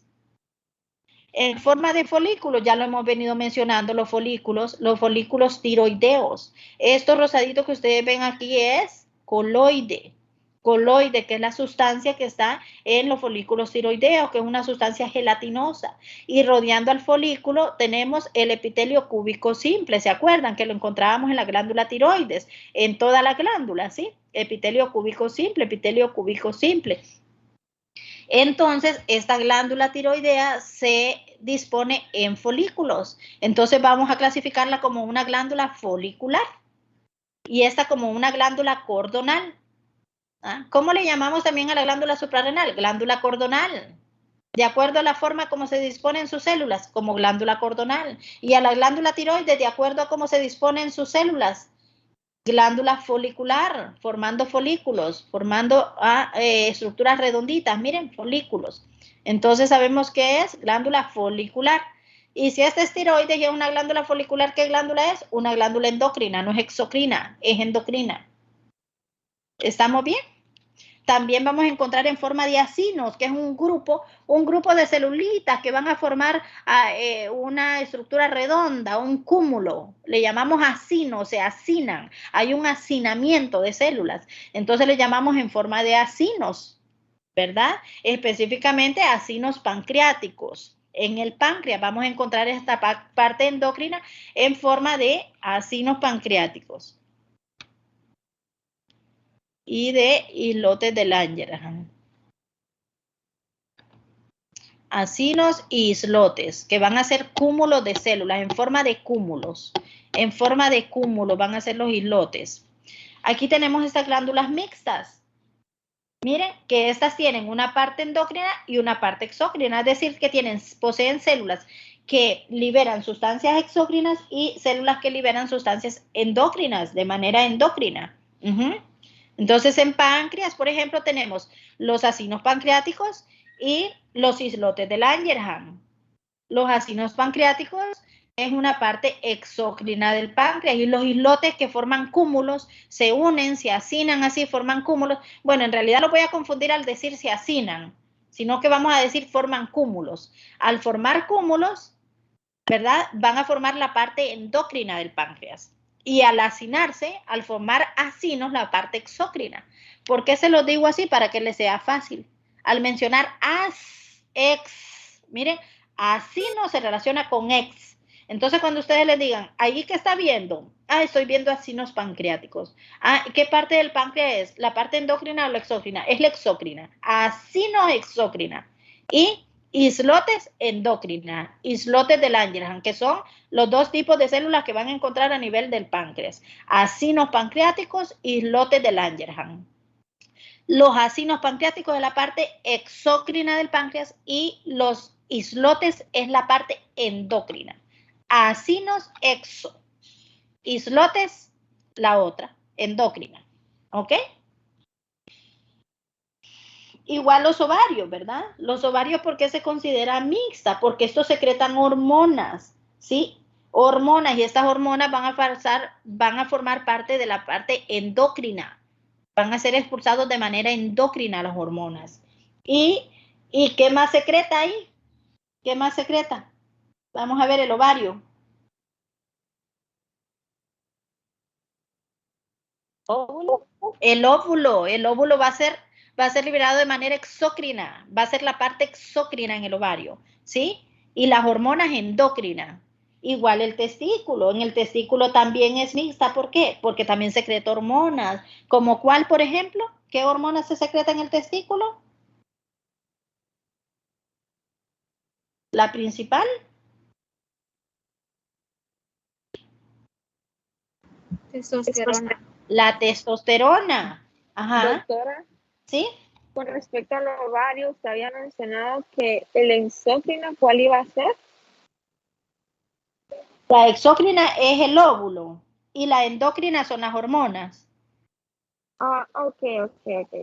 En forma de folículos, ya lo hemos venido mencionando, los folículos tiroideos. Esto rosadito que ustedes ven aquí es coloide. Coloide, que es la sustancia que está en los folículos tiroideos, que es una sustancia gelatinosa. Y rodeando al folículo tenemos el epitelio cúbico simple. ¿Se acuerdan que lo encontrábamos en la glándula tiroides? En toda la glándula, ¿sí? Epitelio cúbico simple, epitelio cúbico simple. Entonces, esta glándula tiroidea se dispone en folículos. Entonces, vamos a clasificarla como una glándula folicular y esta como una glándula cordonal. ¿Cómo le llamamos también a la glándula suprarrenal? Glándula cordonal. De acuerdo a la forma como se disponen sus células, como glándula cordonal. Y a la glándula tiroides, de acuerdo a cómo se disponen sus células, glándula folicular, formando folículos, formando estructuras redonditas, miren, folículos. Entonces sabemos que es glándula folicular. Y si esta es tiroides y es una glándula folicular, ¿qué glándula es? Una glándula endocrina, no es exocrina, es endocrina. ¿Estamos bien? También vamos a encontrar en forma de acinos, que es un grupo de celulitas que van a formar una estructura redonda, un cúmulo. Le llamamos acino, se acinan. Hay un hacinamiento de células. Entonces le llamamos en forma de acinos, ¿verdad? Específicamente acinos pancreáticos. En el páncreas vamos a encontrar esta parte endocrina en forma de acinos pancreáticos y de islotes de Langerhans. Acinos y islotes, que van a ser cúmulos de células en forma de cúmulos. En forma de cúmulos van a ser los islotes. Aquí tenemos estas glándulas mixtas. Miren que estas tienen una parte endocrina y una parte exócrina, es decir, que poseen células que liberan sustancias exócrinas y células que liberan sustancias endócrinas de manera endocrina. Entonces, en páncreas, por ejemplo, tenemos los acinos pancreáticos y los islotes de Langerhans. Los acinos pancreáticos es una parte exócrina del páncreas y los islotes que forman cúmulos se unen, se hacinan así, forman cúmulos. Bueno, en realidad lo voy a confundir al decir se hacinan, sino que vamos a decir forman cúmulos. Al formar cúmulos, ¿verdad? Van a formar la parte endocrina del páncreas. Y al hacinarse, al formar acinos, la parte exócrina. ¿Por qué se los digo así? Para que les sea fácil. Al mencionar miren, acino se relaciona con ex. Entonces, cuando ustedes les digan, ¿ahí qué está viendo? Estoy viendo acinos pancreáticos. ¿Qué parte del páncreas es? ¿La parte endocrina o la exócrina? Es la exócrina. Acino exócrina. Y islotes endocrina, islotes de Langerhans, que son los dos tipos de células que van a encontrar a nivel del páncreas. Acinos pancreáticos, islotes de Langerhans. Los acinos pancreáticos es la parte exócrina del páncreas y los islotes es la parte endocrina. Acinos exo, islotes la otra, endocrina. ¿Ok? Igual los ovarios, ¿verdad? Los ovarios, ¿por qué se considera mixta? Porque estos secretan hormonas, ¿sí? Hormonas, y estas hormonas van a formar parte de la parte endocrina. Van a ser expulsados de manera endocrina las hormonas. ¿Y qué más secreta ahí? ¿Qué más secreta? Vamos a ver el ovario. ¿Óvulo? El óvulo va a ser liberado de manera exócrina, va a ser la parte exócrina en el ovario, ¿sí? Y las hormonas endócrinas. Igual el testículo, en el testículo también es mixta, ¿por qué? Porque también secreta hormonas, como cuál, por ejemplo, ¿qué hormonas se secreta en el testículo? La principal. Testosterona. La testosterona. Ajá. Doctora, ¿Sí? con respecto a los ovarios, usted había mencionado que el exócrino, ¿cuál iba a ser? La exócrina es el óvulo y la endocrina son las hormonas. Ok.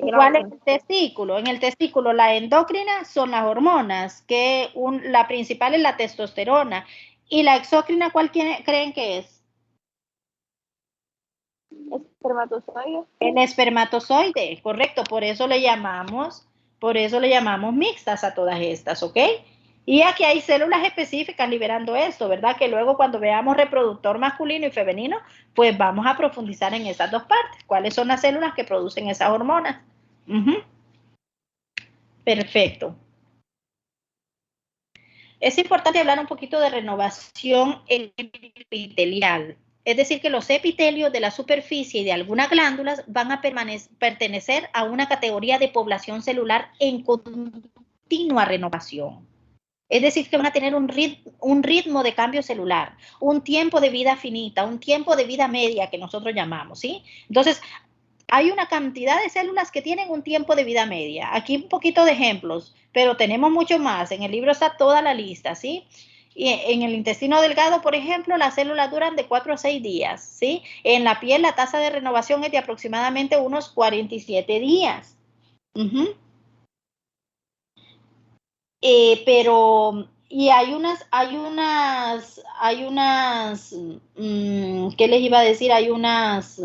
Igual en el testículo. En el testículo la endocrina son las hormonas, que la principal es la testosterona. ¿Y la exócrina cuál creen que es? Espermatozoide. El espermatozoide, correcto. Por eso le llamamos mixtas a todas estas, ¿ok? Y aquí hay células específicas liberando esto, ¿verdad? Que luego cuando veamos reproductor masculino y femenino, pues vamos a profundizar en esas dos partes. ¿Cuáles son las células que producen esas hormonas? Perfecto. Es importante hablar un poquito de renovación epitelial. Es decir, que los epitelios de la superficie y de algunas glándulas van a pertenecer a una categoría de población celular en continua renovación. Es decir, que van a tener un ritmo de cambio celular, un tiempo de vida finita, un tiempo de vida media que nosotros llamamos, ¿sí? Entonces, hay una cantidad de células que tienen un tiempo de vida media. Aquí un poquito de ejemplos, pero tenemos mucho más. En el libro está toda la lista, ¿sí? Y en el intestino delgado, por ejemplo, las células duran de 4 a 6 días, ¿sí? En la piel la tasa de renovación es de aproximadamente unos 47 días. Pero, y hay unas, ¿qué les iba a decir? Hay unas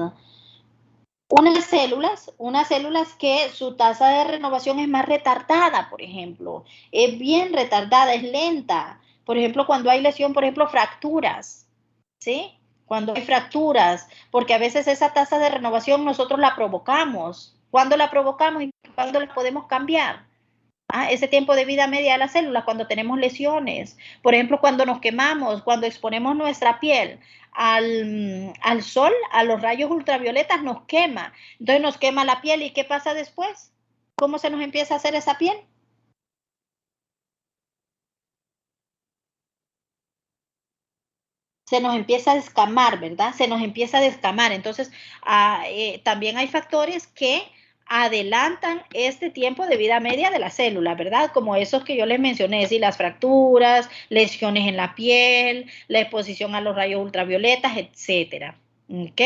unas células que su tasa de renovación es más retardada, por ejemplo, es bien retardada, es lenta. Por ejemplo, cuando hay lesión, por ejemplo, fracturas, ¿sí? Cuando hay fracturas, porque a veces esa tasa de renovación nosotros la provocamos. ¿Cuándo la provocamos y cuándo la podemos cambiar? Ese tiempo de vida media de la célula cuando tenemos lesiones, por ejemplo, cuando nos quemamos, cuando exponemos nuestra piel al sol, a los rayos ultravioletas, nos quema. Entonces nos quema la piel, ¿y qué pasa después? ¿Cómo se nos empieza a hacer esa piel? Se nos empieza a descamar, ¿verdad? Se nos empieza a descamar. Entonces, también hay factores que adelantan este tiempo de vida media de la célula, ¿verdad? Como esos que yo les mencioné, ¿sí? Las fracturas, lesiones en la piel, la exposición a los rayos ultravioletas, etcétera. ¿Ok?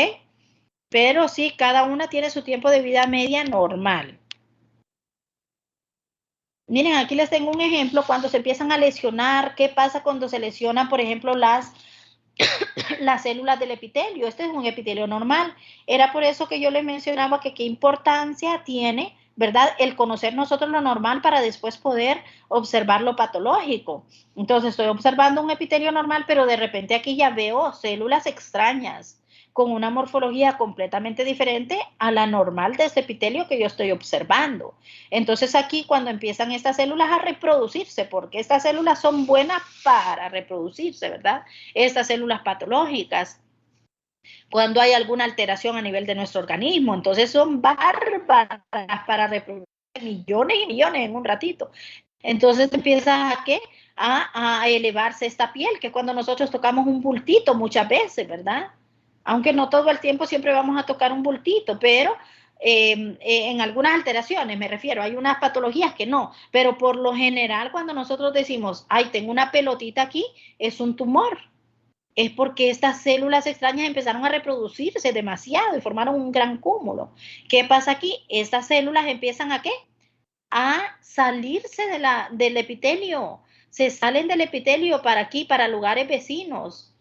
Pero sí, cada una tiene su tiempo de vida media normal. Miren, aquí les tengo un ejemplo cuando se empiezan a lesionar. ¿Qué pasa cuando se lesionan, por ejemplo, las células del epitelio? Este es un epitelio normal. Era por eso que yo les mencionaba que qué importancia tiene, ¿verdad?, el conocer nosotros lo normal para después poder observar lo patológico. Entonces estoy observando un epitelio normal, pero de repente aquí ya veo células extrañas con una morfología completamente diferente a la normal de este epitelio que yo estoy observando. Entonces aquí cuando empiezan estas células a reproducirse, porque estas células son buenas para reproducirse, ¿verdad? Estas células patológicas, cuando hay alguna alteración a nivel de nuestro organismo, entonces son bárbaras para reproducir millones y millones en un ratito. Entonces empieza a ¿qué? A elevarse esta piel, que cuando nosotros tocamos un bultito muchas veces, ¿verdad? Aunque no todo el tiempo siempre vamos a tocar un bultito, pero en algunas alteraciones me refiero, hay unas patologías que no, pero por lo general cuando nosotros decimos, ay, tengo una pelotita aquí, es un tumor. Es porque estas células extrañas empezaron a reproducirse demasiado y formaron un gran cúmulo. ¿Qué pasa aquí? Estas células empiezan ¿a qué? A salirse del epitelio. Se salen del epitelio para aquí, para lugares vecinos.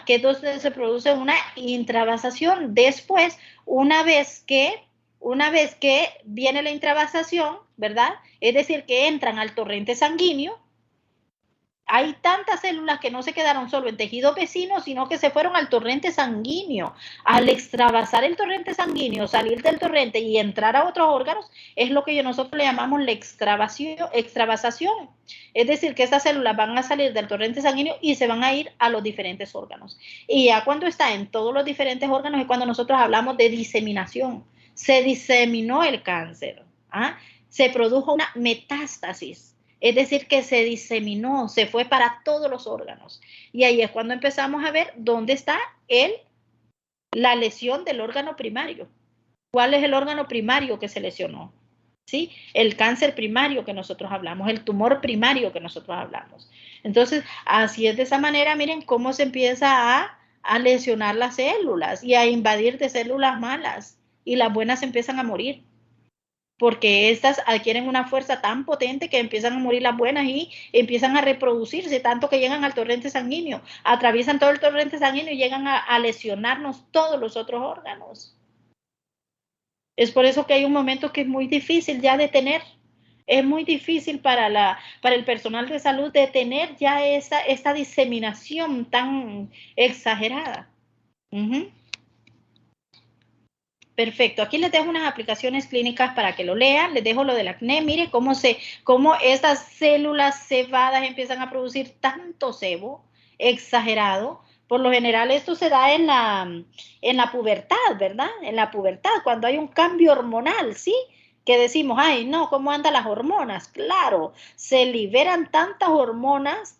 Que entonces se produce una intravasación. Después, una vez que viene la intravasación, ¿verdad? Es decir, que entran al torrente sanguíneo, hay tantas células que no se quedaron solo en tejidos vecinos, sino que se fueron al torrente sanguíneo. Al extravasar el torrente sanguíneo, salir del torrente y entrar a otros órganos, es lo que nosotros le llamamos la extravasación. Es decir, que estas células van a salir del torrente sanguíneo y se van a ir a los diferentes órganos. Y ya cuando está en todos los diferentes órganos es cuando nosotros hablamos de diseminación. Se diseminó el cáncer. Se produjo una metástasis. Es decir, que se diseminó, se fue para todos los órganos. Y ahí es cuando empezamos a ver dónde está la lesión del órgano primario. ¿Cuál es el órgano primario que se lesionó? ¿Sí? El cáncer primario que nosotros hablamos, el tumor primario que nosotros hablamos. Entonces, así es de esa manera, miren cómo se empieza a lesionar las células y a invadir de células malas. Y las buenas empiezan a morir, porque estas adquieren una fuerza tan potente que empiezan a morir las buenas y empiezan a reproducirse, tanto que llegan al torrente sanguíneo, atraviesan todo el torrente sanguíneo y llegan a lesionarnos todos los otros órganos. Es por eso que hay un momento que es muy difícil ya detener. Es muy difícil para el personal de salud detener ya esta diseminación tan exagerada. Perfecto, aquí les dejo unas aplicaciones clínicas para que lo lean, les dejo lo del acné, mire cómo estas células cebadas empiezan a producir tanto sebo exagerado. Por lo general esto se da en la pubertad, ¿verdad? En la pubertad, cuando hay un cambio hormonal, ¿sí? Que decimos, ay, no, ¿cómo andan las hormonas? Claro, se liberan tantas hormonas,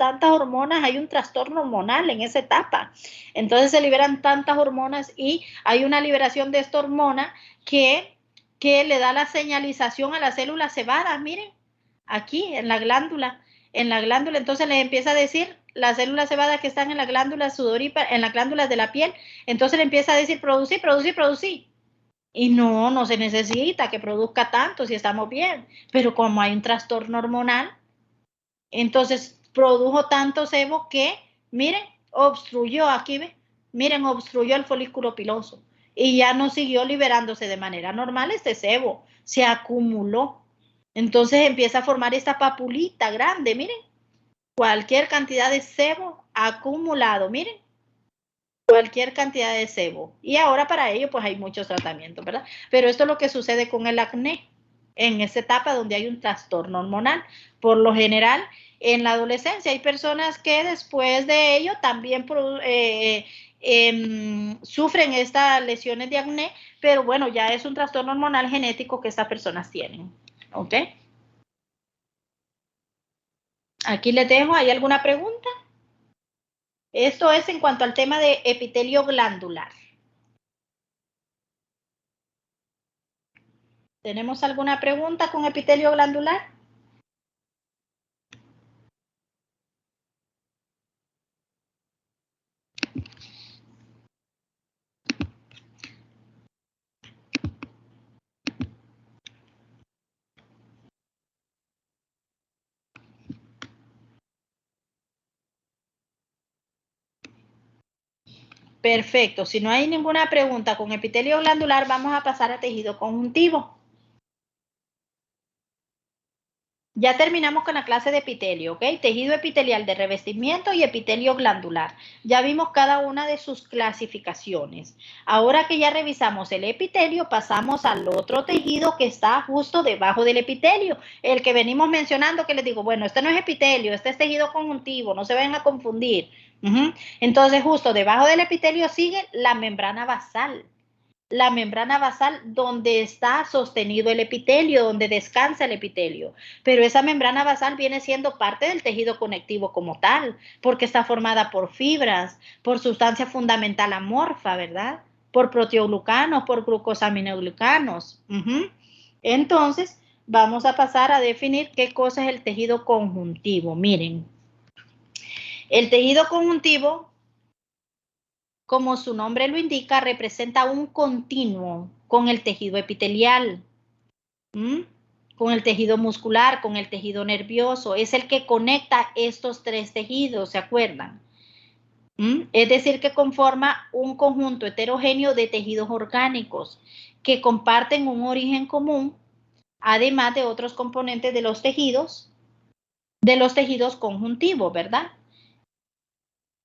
hay un trastorno hormonal en esa etapa. Entonces se liberan tantas hormonas y hay una liberación de esta hormona que le da la señalización a las células cebadas, miren, aquí en la glándula, entonces les empieza a decir, las células cebadas que están en la glándula sudorípara, en las glándulas de la piel, entonces le empieza a decir, producir. Y no se necesita que produzca tanto si estamos bien, pero como hay un trastorno hormonal, entonces produjo tanto sebo que, miren, obstruyó aquí, miren, obstruyó el folículo piloso y ya no siguió liberándose de manera normal este sebo, se acumuló. Entonces empieza a formar esta papulita grande, miren, cualquier cantidad de sebo acumulado, miren, cualquier cantidad de sebo. Y ahora para ello pues hay muchos tratamientos, ¿verdad? Pero esto es lo que sucede con el acné en esa etapa donde hay un trastorno hormonal. Por lo general, en la adolescencia hay personas que después de ello también sufren estas lesiones de acné, pero bueno, ya es un trastorno hormonal genético que estas personas tienen. ¿Ok? Aquí les dejo, ¿hay alguna pregunta? Esto es en cuanto al tema de epitelio glandular. ¿Tenemos alguna pregunta con epitelio glandular? Perfecto. Si no hay ninguna pregunta con epitelio glandular, vamos a pasar a tejido conjuntivo. Ya terminamos con la clase de epitelio, ¿ok? Tejido epitelial de revestimiento y epitelio glandular. Ya vimos cada una de sus clasificaciones. Ahora que ya revisamos el epitelio, pasamos al otro tejido que está justo debajo del epitelio. El que venimos mencionando, que les digo, bueno, este no es epitelio, este es tejido conjuntivo, no se vayan a confundir. Entonces, justo debajo del epitelio sigue la membrana basal. La membrana basal donde está sostenido el epitelio, donde descansa el epitelio. Pero esa membrana basal viene siendo parte del tejido conectivo como tal, porque está formada por fibras, por sustancia fundamental amorfa, ¿verdad? Por proteoglucanos, por glucosaminoglicanos. Entonces, vamos a pasar a definir qué cosa es el tejido conjuntivo. Miren, el tejido conjuntivo, como su nombre lo indica, representa un continuo con el tejido epitelial, con el tejido muscular, con el tejido nervioso. Es el que conecta estos tres tejidos, ¿se acuerdan? Es decir, que conforma un conjunto heterogéneo de tejidos orgánicos que comparten un origen común, además de otros componentes de los tejidos conjuntivos, ¿verdad?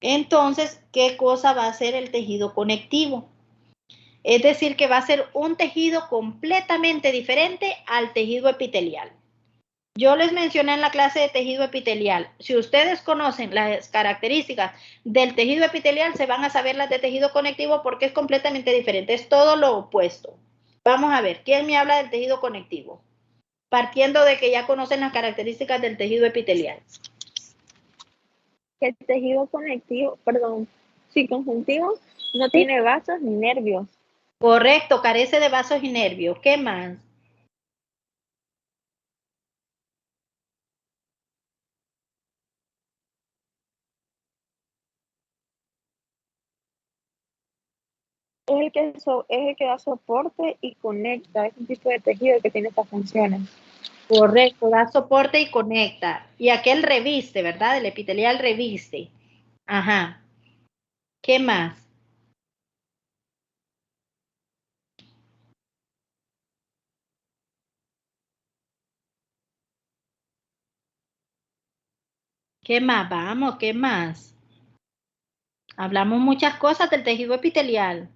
Entonces, ¿qué cosa va a ser el tejido conectivo? Es decir, que va a ser un tejido completamente diferente al tejido epitelial. Yo les mencioné en la clase de tejido epitelial. Si ustedes conocen las características del tejido epitelial, se van a saber las de tejido conectivo porque es completamente diferente. Es todo lo opuesto. Vamos a ver, ¿quién me habla del tejido conectivo? Partiendo de que ya conocen las características del tejido epitelial. El tejido conectivo, perdón, sí, conjuntivo, no tiene vasos ni nervios. Correcto, carece de vasos y nervios. ¿Qué más? Es el que da soporte y conecta. Es un tipo de tejido que tiene estas funciones. Correcto, da soporte y conecta. Y aquel reviste, ¿verdad? El epitelial reviste. Ajá. ¿Qué más? ¿Qué más? Vamos, ¿qué más? Hablamos muchas cosas del tejido epitelial.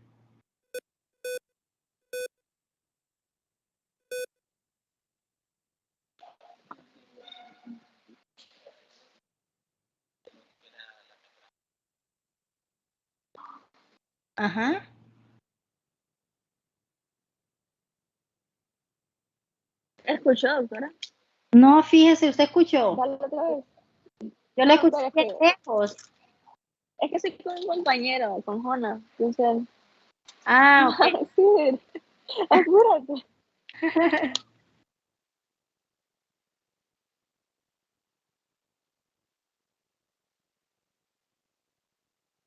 Ajá. ¿Escuchó, doctora? No, fíjese, usted escuchó. Dale otra vez. Yo le No, escuché pero de lejos. es que soy con un compañero, con Jona. Entonces, Ah, ok. sí, apúrate.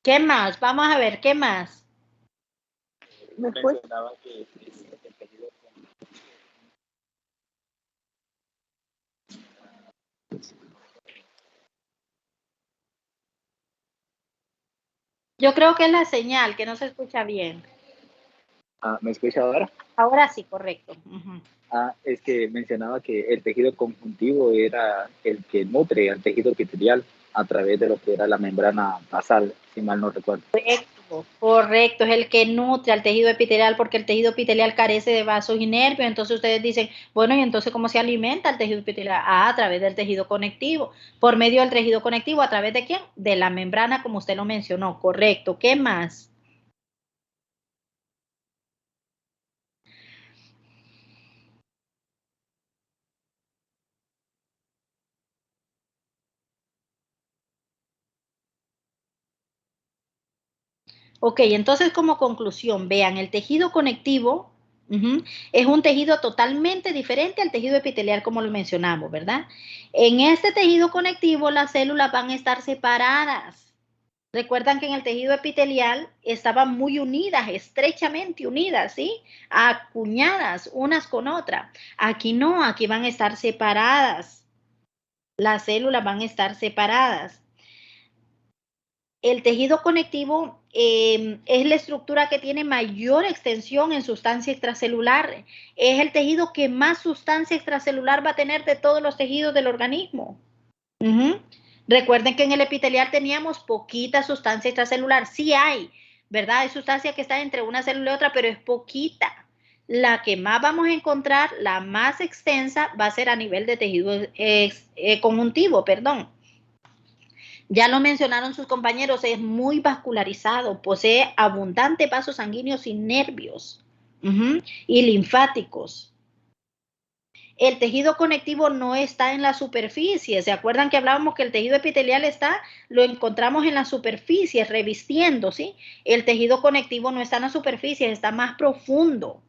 ¿Qué más? Vamos a ver, ¿qué más? ¿Me escuchas? Yo creo que es la señal, que no se escucha bien. ¿Me escucha ahora? Ahora sí, correcto. Ujú. Es que mencionaba que el tejido conjuntivo era el que nutre al tejido epitelial a través de lo que era la membrana basal, si mal no recuerdo. Correcto, es el que nutre al tejido epitelial porque el tejido epitelial carece de vasos y nervios. Entonces ustedes dicen, bueno, ¿y entonces cómo se alimenta el tejido epitelial? A través del tejido conectivo. ¿Por medio del tejido conectivo? ¿A través de quién? De la membrana, como usted lo mencionó. Correcto. ¿Qué más? Ok, entonces como conclusión, vean, el tejido conectivo es un tejido totalmente diferente al tejido epitelial como lo mencionamos, ¿verdad? En este tejido conectivo las células van a estar separadas. Recuerdan que en el tejido epitelial estaban muy unidas, estrechamente unidas, ¿sí? Acuñadas unas con otras. Aquí no, aquí van a estar separadas. Las células van a estar separadas. El tejido conectivo es la estructura que tiene mayor extensión en sustancia extracelular. Es el tejido que más sustancia extracelular va a tener de todos los tejidos del organismo. Recuerden que en el epitelial teníamos poquita sustancia extracelular. Sí hay, ¿verdad? Hay sustancia que está entre una célula y otra, pero es poquita. La que más vamos a encontrar, la más extensa, va a ser a nivel de tejido conjuntivo, perdón. Ya lo mencionaron sus compañeros, es muy vascularizado, posee abundantes vasos sanguíneos y nervios y linfáticos. El tejido conectivo no está en la superficie. ¿Se acuerdan que hablábamos que el tejido epitelial lo encontramos en la superficie, revistiendo, ¿sí? El tejido conectivo no está en la superficie, está más profundo.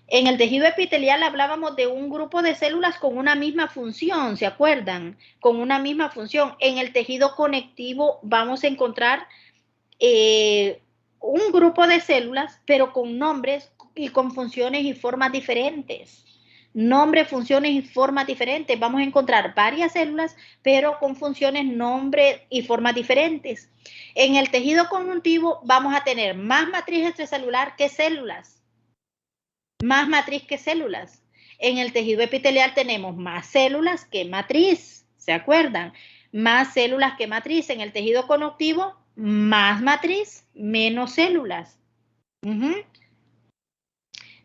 En el tejido epitelial hablábamos de un grupo de células con una misma función, ¿se acuerdan? Con una misma función. En el tejido conectivo vamos a encontrar un grupo de células, pero con nombres y con funciones y formas diferentes. Nombres, funciones y formas diferentes. Vamos a encontrar varias células, pero con funciones, nombres y formas diferentes. En el tejido conjuntivo vamos a tener más matriz extracelular que células. Más matriz que células. En el tejido epitelial tenemos más células que matriz, ¿se acuerdan? Más células que matriz. En el tejido conectivo, más matriz, menos células.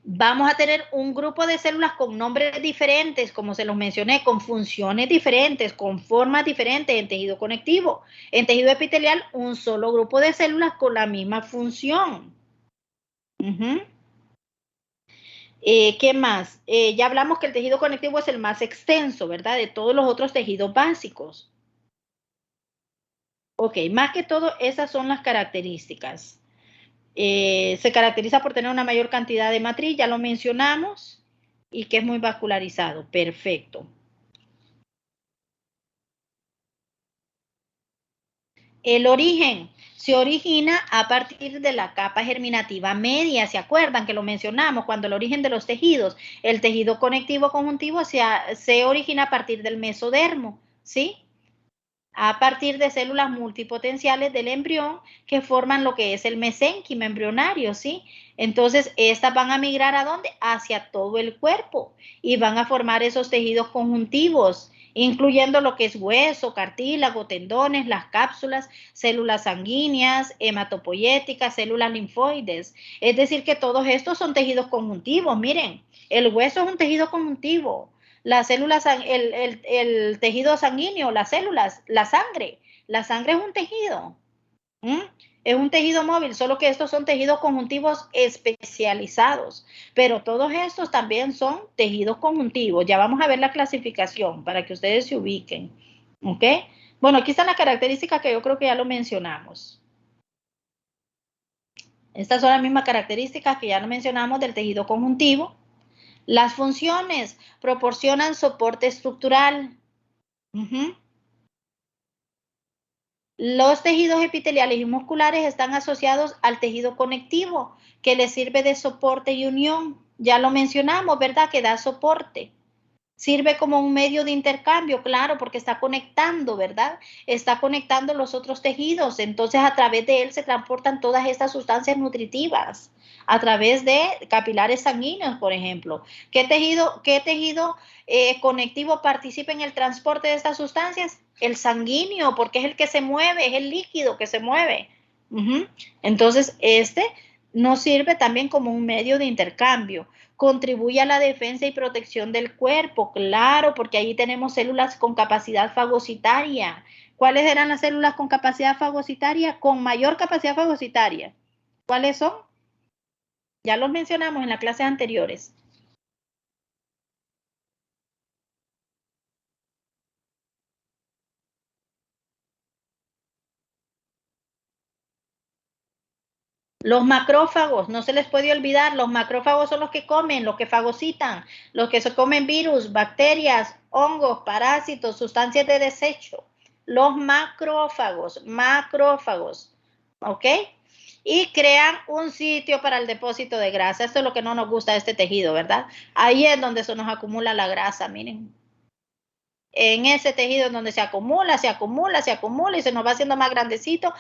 Vamos a tener un grupo de células con nombres diferentes, como se los mencioné, con funciones diferentes, con formas diferentes en tejido conectivo. En tejido epitelial, un solo grupo de células con la misma función. ¿Qué más? Ya hablamos que el tejido conectivo es el más extenso, ¿verdad? De todos los otros tejidos básicos. Ok, más que todo, esas son las características. Se caracteriza por tener una mayor cantidad de matriz, ya lo mencionamos, y que es muy vascularizado. Perfecto. El origen se origina a partir de la capa germinativa media. ¿Se acuerdan que lo mencionamos cuando el origen de los tejidos? El tejido conectivo conjuntivo se origina a partir del mesodermo, ¿sí? A partir de células multipotenciales del embrión que forman lo que es el mesénquima embrionario, ¿sí? Entonces, estas van a migrar ¿a dónde? Hacia todo el cuerpo y van a formar esos tejidos conjuntivos, incluyendo lo que es hueso, cartílago, tendones, las cápsulas, células sanguíneas, hematopoyéticas, células linfoides. Es decir, que todos estos son tejidos conjuntivos. Miren, el hueso es un tejido conjuntivo. Las células, el tejido sanguíneo, las células, la sangre es un tejido, es un tejido móvil, solo que estos son tejidos conjuntivos especializados, pero todos estos también son tejidos conjuntivos. Ya vamos a ver la clasificación para que ustedes se ubiquen, ¿ok? Bueno, aquí están las características que yo creo que ya lo mencionamos. Estas son las mismas características que ya lo mencionamos del tejido conjuntivo. Las funciones proporcionan soporte estructural. Los tejidos epiteliales y musculares están asociados al tejido conectivo, que les sirve de soporte y unión. Ya lo mencionamos, ¿verdad? Que da soporte. Sirve como un medio de intercambio, claro, porque está conectando, ¿verdad? Está conectando los otros tejidos. Entonces, a través de él se transportan todas estas sustancias nutritivas, a través de capilares sanguíneos, por ejemplo. ¿Qué tejido conectivo participa en el transporte de estas sustancias? El sanguíneo, porque es el que se mueve, es el líquido que se mueve. Entonces, este nos sirve también como un medio de intercambio. Contribuye a la defensa y protección del cuerpo, claro, porque ahí tenemos células con capacidad fagocitaria. ¿Cuáles eran las células con capacidad fagocitaria? Con mayor capacidad fagocitaria. ¿Cuáles son? Ya los mencionamos en las clases anteriores. Los macrófagos, no se les puede olvidar, los macrófagos son los que comen, los que fagocitan, los que se comen virus, bacterias, hongos, parásitos, sustancias de desecho. Los macrófagos, ¿ok? Y crean un sitio para el depósito de grasa. Esto es lo que no nos gusta de este tejido, ¿verdad? Ahí es donde se nos acumula la grasa, miren. En ese tejido donde se acumula y se nos va haciendo más grandecito,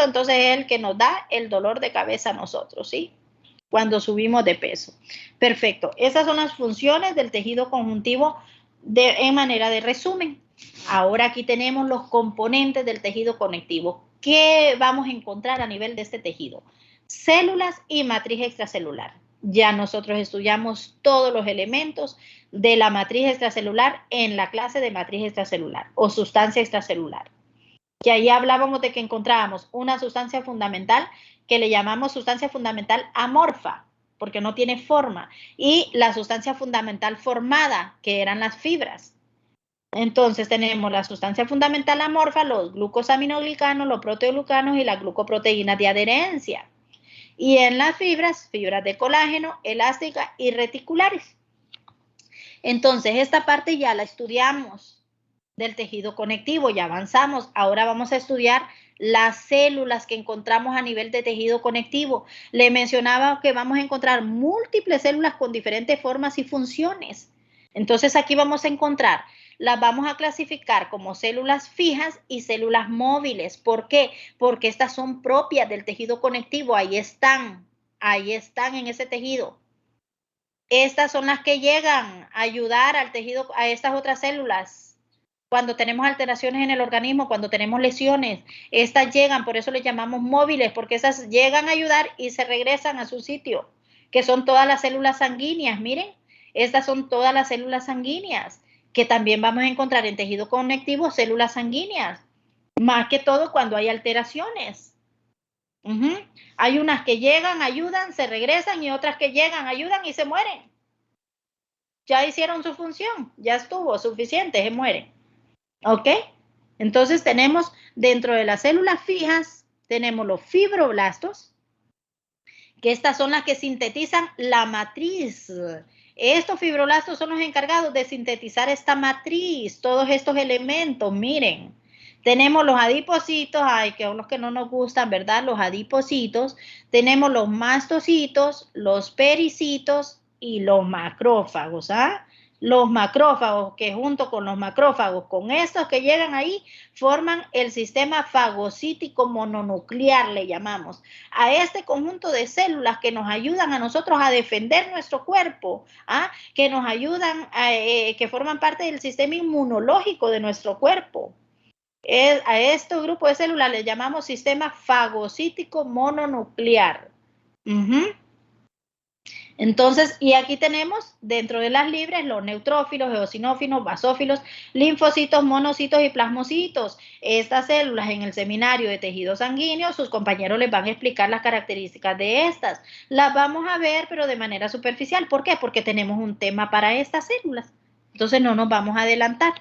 entonces es el que nos da el dolor de cabeza a nosotros, ¿sí? Cuando subimos de peso. Perfecto. Esas son las funciones del tejido conjuntivo en manera de resumen. Ahora aquí tenemos los componentes del tejido conectivo. ¿Qué vamos a encontrar a nivel de este tejido? Células y matriz extracelular. Ya nosotros estudiamos todos los elementos de la matriz extracelular en la clase de matriz extracelular o sustancia extracelular. Que ahí hablábamos de que encontrábamos una sustancia fundamental que le llamamos sustancia fundamental amorfa, porque no tiene forma, y la sustancia fundamental formada, que eran las fibras. Entonces tenemos la sustancia fundamental amorfa, los glucosaminoglicanos, los proteoglucanos y las glucoproteínas de adherencia. Y en las fibras de colágeno, elásticas y reticulares. Entonces, esta parte ya la estudiamos del tejido conectivo, ya avanzamos. Ahora vamos a estudiar las células que encontramos a nivel de tejido conectivo. Le mencionaba que vamos a encontrar múltiples células con diferentes formas y funciones. Entonces, aquí vamos a encontrar, las vamos a clasificar como células fijas y células móviles. ¿Por qué? Porque estas son propias del tejido conectivo. Ahí están en ese tejido. Estas son las que llegan a ayudar al tejido, a estas otras células. Cuando tenemos alteraciones en el organismo, cuando tenemos lesiones, estas llegan, por eso les llamamos móviles, porque esas llegan a ayudar y se regresan a su sitio, que son todas las células sanguíneas. Miren, estas son todas las células sanguíneas, que también vamos a encontrar en tejido conectivo células sanguíneas, más que todo cuando hay alteraciones. Hay unas que llegan, ayudan, se regresan y otras que llegan, ayudan y se mueren. Ya hicieron su función, ya estuvo suficiente, se mueren. ¿Ok? Entonces tenemos dentro de las células fijas, tenemos los fibroblastos, que estas son las que sintetizan la matriz. Estos fibroblastos son los encargados de sintetizar esta matriz, todos estos elementos, miren. Tenemos los adipocitos, que son los que no nos gustan, ¿verdad? Los adipocitos. Tenemos los mastocitos, los pericitos y los macrófagos, Los macrófagos, que junto con los macrófagos, con estos que llegan ahí, forman el sistema fagocítico mononuclear, le llamamos. A este conjunto de células que nos ayudan a nosotros a defender nuestro cuerpo, que nos ayudan, que forman parte del sistema inmunológico de nuestro cuerpo. A este grupo de células le llamamos sistema fagocítico mononuclear. Entonces, y aquí tenemos dentro de las libres los neutrófilos, eosinófilos, basófilos, linfocitos, monocitos y plasmocitos. Estas células en el seminario de tejido sanguíneo, sus compañeros les van a explicar las características de estas. Las vamos a ver, pero de manera superficial. ¿Por qué? Porque tenemos un tema para estas células. Entonces no nos vamos a adelantar.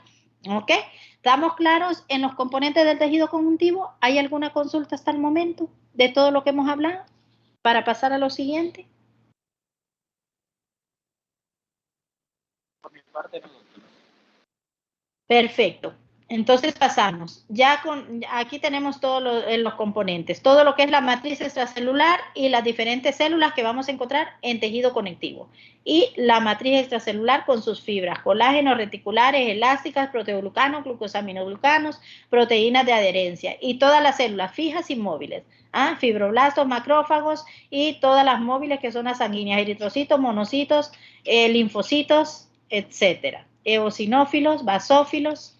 ¿Ok? ¿Estamos claros en los componentes del tejido conjuntivo? ¿Hay alguna consulta hasta el momento de todo lo que hemos hablado? Para pasar a lo siguiente. Por mi parte, no. Perfecto. Entonces pasamos, aquí tenemos todos los componentes, todo lo que es la matriz extracelular y las diferentes células que vamos a encontrar en tejido conectivo. Y la matriz extracelular con sus fibras, colágenos reticulares, elásticas, proteoglucanos, glucosaminoglucanos, proteínas de adherencia y todas las células fijas y móviles, fibroblastos, macrófagos y todas las móviles que son las sanguíneas, eritrocitos, monocitos, linfocitos, etcétera, eosinófilos, basófilos.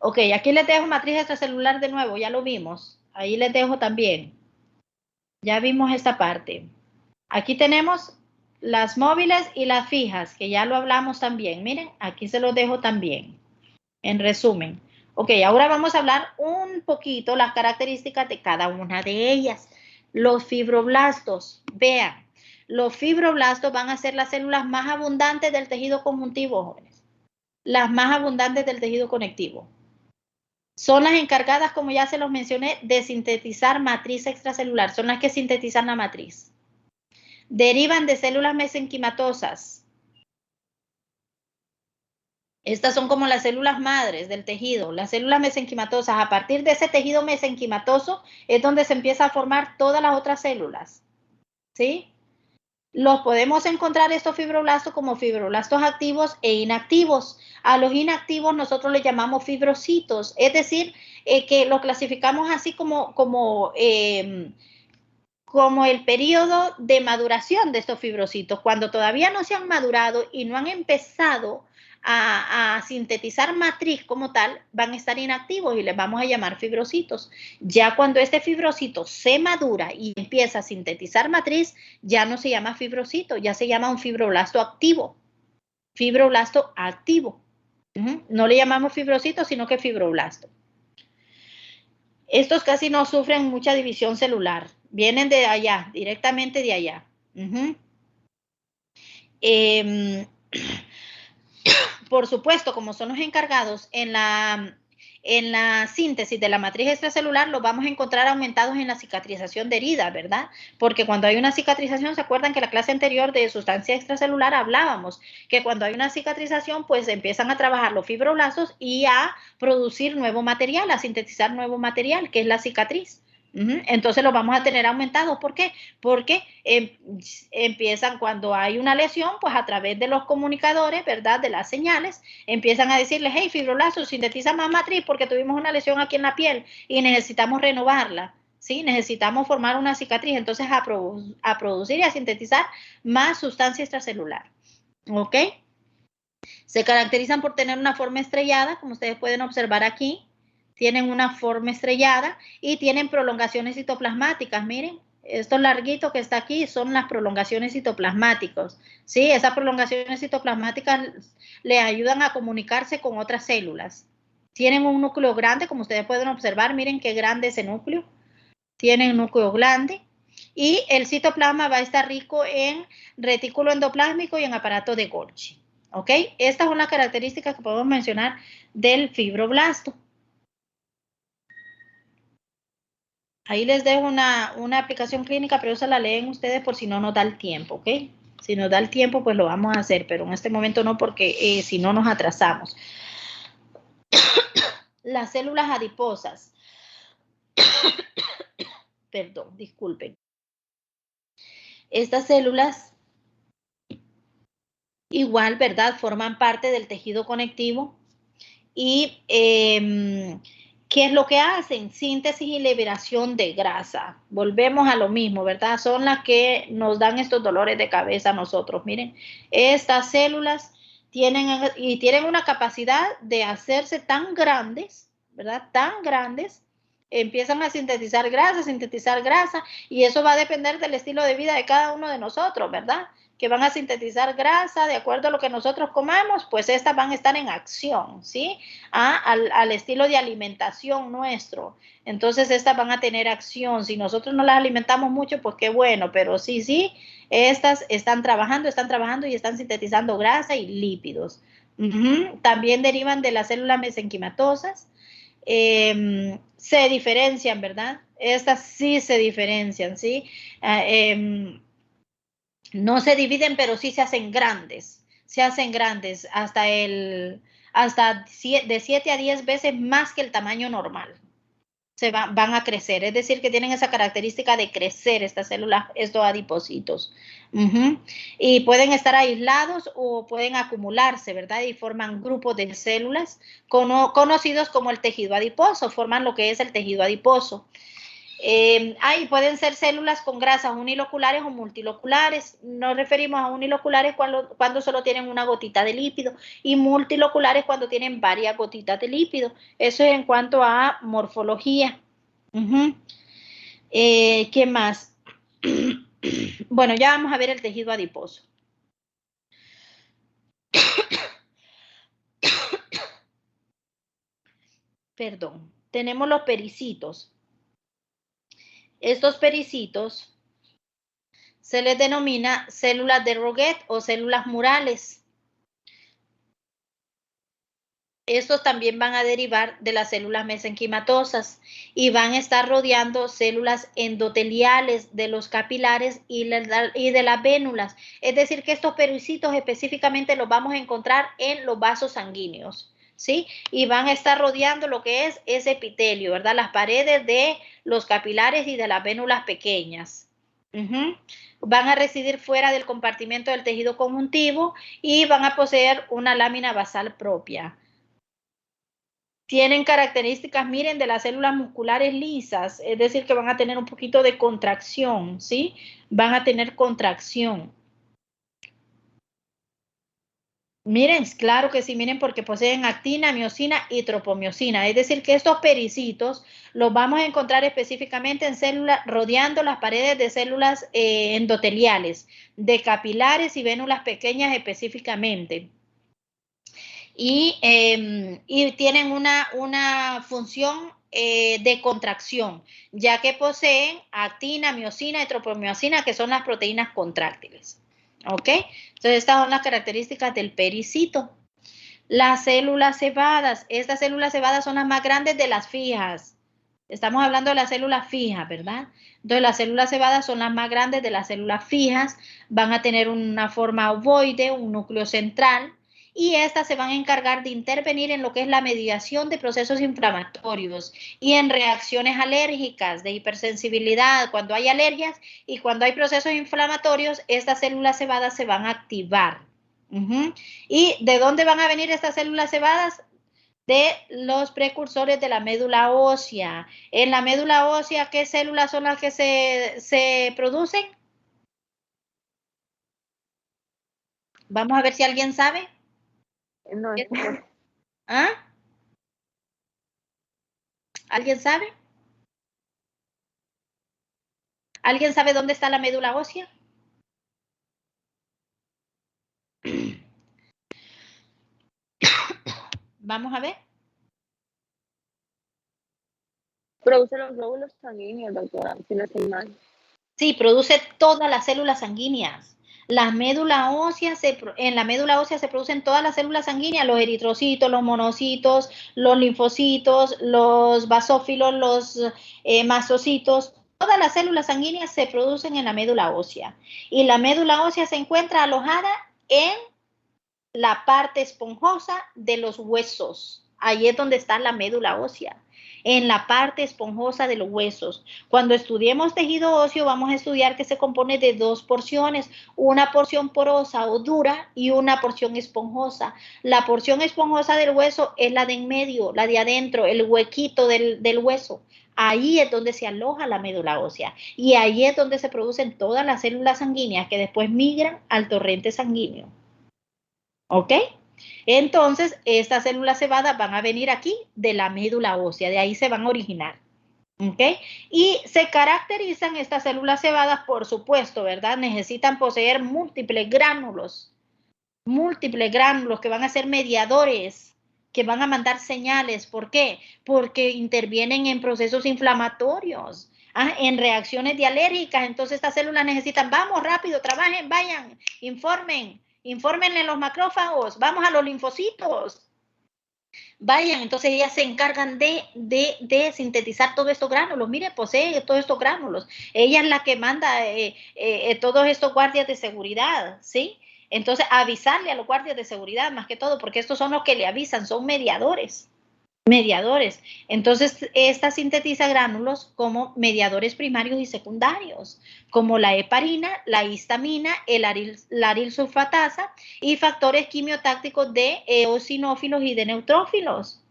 Ok, aquí les dejo matriz extracelular de nuevo, ya lo vimos. Ahí les dejo también. Ya vimos esta parte. Aquí tenemos las móviles y las fijas, que ya lo hablamos también. Miren, aquí se los dejo también. En resumen. Ok, ahora vamos a hablar un poquito las características de cada una de ellas. Los fibroblastos, vean, los fibroblastos van a ser las células más abundantes del tejido conjuntivo, jóvenes. Las más abundantes del tejido conectivo. Son las encargadas, como ya se los mencioné, de sintetizar matriz extracelular. Son las que sintetizan la matriz. Derivan de células mesenquimatosas. Estas son como las células madres del tejido, las células mesenquimatosas. A partir de ese tejido mesenquimatoso es donde se empieza a formar todas las otras células. ¿Sí? Los podemos encontrar estos fibroblastos como fibroblastos activos e inactivos. A los inactivos nosotros les llamamos fibrocitos, es decir, que los clasificamos así como el periodo de maduración de estos fibrocitos. Cuando todavía no se han madurado y no han empezado a sintetizar matriz como tal, van a estar inactivos y les vamos a llamar fibrocitos. Ya cuando este fibrocito se madura y empieza a sintetizar matriz, ya no se llama fibrocito, ya se llama un fibroblasto activo. Fibroblasto activo. No le llamamos fibrocito, sino que fibroblasto. Estos casi no sufren mucha división celular. Vienen de allá, directamente de allá. Por supuesto, como son los encargados en la síntesis de la matriz extracelular, los vamos a encontrar aumentados en la cicatrización de heridas, ¿verdad? Porque cuando hay una cicatrización, ¿se acuerdan que en la clase anterior de sustancia extracelular hablábamos? Que cuando hay una cicatrización, pues empiezan a trabajar los fibroblastos y a producir nuevo material, a sintetizar nuevo material, que es la cicatriz. Entonces los vamos a tener aumentados. ¿Por qué? Porque empiezan cuando hay una lesión, pues a través de los comunicadores, ¿verdad? De las señales, empiezan a decirles, hey, fibroblasto, sintetiza más matriz porque tuvimos una lesión aquí en la piel y necesitamos renovarla, ¿sí? Necesitamos formar una cicatriz, entonces a producir y a sintetizar más sustancia extracelular, ¿ok? Se caracterizan por tener una forma estrellada, como ustedes pueden observar aquí. Tienen una forma estrellada y tienen prolongaciones citoplasmáticas. Miren, esto larguito que está aquí son las prolongaciones citoplasmáticas. ¿Sí? Esas prolongaciones citoplasmáticas le ayudan a comunicarse con otras células. Tienen un núcleo grande, como ustedes pueden observar. Miren qué grande ese núcleo. Tienen un núcleo grande. Y el citoplasma va a estar rico en retículo endoplásmico y en aparato de Golgi. ¿Ok? Estas son las características que podemos mencionar del fibroblasto. Ahí les dejo una aplicación clínica, pero esa la leen ustedes por si no nos da el tiempo, ¿ok? Si nos da el tiempo, pues lo vamos a hacer, pero en este momento no, porque si no nos atrasamos. Las células adiposas. Perdón, disculpen. Estas células, igual, ¿verdad? Forman parte del tejido conectivo y ¿qué es lo que hacen? Síntesis y liberación de grasa. Volvemos a lo mismo, ¿verdad? Son las que nos dan estos dolores de cabeza a nosotros. Miren, estas células tienen una capacidad de hacerse tan grandes, ¿verdad? Tan grandes. Empiezan a sintetizar grasa, y eso va a depender del estilo de vida de cada uno de nosotros, ¿verdad? Que van a sintetizar grasa de acuerdo a lo que nosotros comamos, pues estas van a estar en acción, ¿sí? Al estilo de alimentación nuestro. Entonces estas van a tener acción. Si nosotros no las alimentamos mucho, pues qué bueno, pero sí, estas están trabajando y están sintetizando grasa y lípidos. También derivan de las células mesenquimatosas. Se diferencian, ¿verdad? Estas sí se diferencian, ¿sí? No se dividen, pero sí se hacen grandes hasta hasta de 7 a 10 veces más que el tamaño normal. Van a crecer, es decir, que tienen esa característica de crecer estas células, estos adipocitos. Y pueden estar aislados o pueden acumularse, ¿verdad? Y forman grupos de células conocidos como el tejido adiposo, forman lo que es el tejido adiposo. Pueden ser células con grasas uniloculares o multiloculares. Nos referimos a uniloculares cuando solo tienen una gotita de lípido y multiloculares cuando tienen varias gotitas de lípido. Eso es en cuanto a morfología. ¿Qué más? Bueno, ya vamos a ver el tejido adiposo. Perdón. Tenemos los pericitos. Estos pericitos se les denomina células de Roget o células murales. Estos también van a derivar de las células mesenquimatosas y van a estar rodeando células endoteliales de los capilares y de las vénulas. Es decir, que estos pericitos específicamente los vamos a encontrar en los vasos sanguíneos, ¿sí? Y van a estar rodeando lo que es ese epitelio, ¿verdad? Las paredes de los capilares y de las vénulas pequeñas. Van a residir fuera del compartimento del tejido conjuntivo y van a poseer una lámina basal propia. Tienen características, miren, de las células musculares lisas, es decir, que van a tener un poquito de contracción, ¿sí? Van a tener contracción. Miren, claro que sí, miren, porque poseen actina, miosina y tropomiosina. Es decir, que estos pericitos los vamos a encontrar específicamente en células, rodeando las paredes de células endoteliales, de capilares y vénulas pequeñas específicamente. Y tienen una función de contracción, ya que poseen actina, miosina y tropomiosina, que son las proteínas contráctiles. ¿Ok? Entonces, estas son las características del pericito. Las células cebadas. Estas células cebadas son las más grandes de las fijas. Estamos hablando de las células fijas, ¿verdad? Entonces, las células cebadas son las más grandes de las células fijas. Van a tener una forma ovoide, un núcleo central. Y estas se van a encargar de intervenir en lo que es la mediación de procesos inflamatorios y en reacciones alérgicas, de hipersensibilidad, cuando hay alergias y cuando hay procesos inflamatorios, estas células cebadas se van a activar. ¿Y de dónde van a venir estas células cebadas? De los precursores de la médula ósea. En la médula ósea, ¿qué células son las que se producen? Vamos a ver si alguien sabe. No sé. ¿Ah? ¿Alguien sabe? ¿Alguien sabe dónde está la médula ósea? Vamos a ver. Produce los glóbulos sanguíneos, doctora, si no estoy mal. Sí, produce todas las células sanguíneas. En la médula ósea se producen todas las células sanguíneas, los eritrocitos, los monocitos, los linfocitos, los basófilos, los masocitos. Todas las células sanguíneas se producen en la médula ósea. Y la médula ósea se encuentra alojada en la parte esponjosa de los huesos. Ahí es donde está la médula ósea, en la parte esponjosa de los huesos. Cuando estudiemos tejido óseo, vamos a estudiar que se compone de dos porciones, una porción porosa o dura y una porción esponjosa. La porción esponjosa del hueso es la de en medio, la de adentro, el huequito del hueso. Ahí es donde se aloja la médula ósea y ahí es donde se producen todas las células sanguíneas que después migran al torrente sanguíneo. ¿Ok? Entonces, estas células cebadas van a venir aquí de la médula ósea, de ahí se van a originar. ¿Ok? Y se caracterizan estas células cebadas, por supuesto, ¿verdad? Necesitan poseer múltiples gránulos que van a ser mediadores, que van a mandar señales. ¿Por qué? Porque intervienen en procesos inflamatorios, en reacciones dialérgicas. Entonces, estas células necesitan, vamos rápido, trabajen, vayan, infórmenle a los macrófagos, vamos a los linfocitos. Vayan, entonces ellas se encargan de sintetizar todos estos gránulos. Mire, posee todos estos gránulos. Ella es la que manda todos estos guardias de seguridad, ¿sí? Entonces, avisarle a los guardias de seguridad, más que todo, porque estos son los que le avisan, son mediadores. Entonces, esta sintetiza gránulos como mediadores primarios y secundarios, como la heparina, la histamina, la aril sulfatasa y factores quimiotácticos de eosinófilos y de neutrófilos.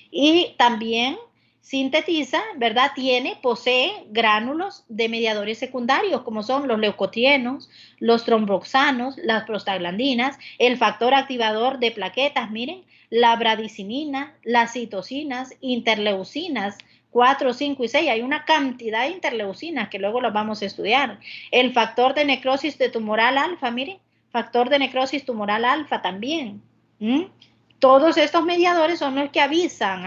Y también sintetiza, ¿verdad? Posee gránulos de mediadores secundarios, como son los leucotrienos, los tromboxanos, las prostaglandinas, el factor activador de plaquetas, miren, la bradicinina, las citocinas, interleucinas, 4, 5 y 6. Hay una cantidad de interleucinas que luego las vamos a estudiar. El factor de necrosis de tumoral alfa, miren, factor de necrosis tumoral alfa también. Todos estos mediadores son los que avisan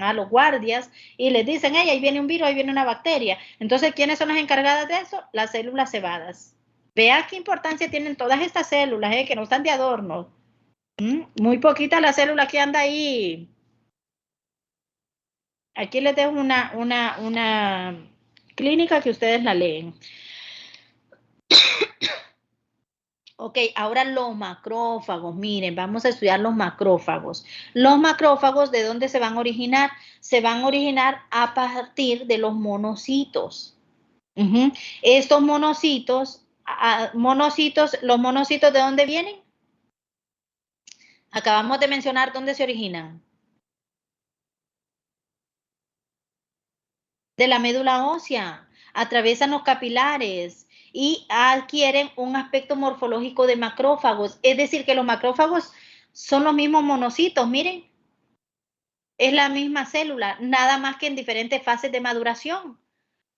a los guardias y les dicen, hey, ahí viene un virus, ahí viene una bacteria. Entonces, ¿quiénes son las encargadas de eso? Las células cebadas. Vea qué importancia tienen todas estas células, que no están de adorno. Muy poquita la célula que anda ahí. Aquí les dejo una clínica que ustedes la leen. Ok, ahora los macrófagos. Miren, vamos a estudiar los macrófagos. Los macrófagos, ¿de dónde se van a originar? Se van a originar a partir de los monocitos. Estos monocitos, ¿los monocitos de dónde vienen? Acabamos de mencionar dónde se originan. De la médula ósea, atraviesan los capilares y adquieren un aspecto morfológico de macrófagos. Es decir, que los macrófagos son los mismos monocitos, miren. Es la misma célula, nada más que en diferentes fases de maduración.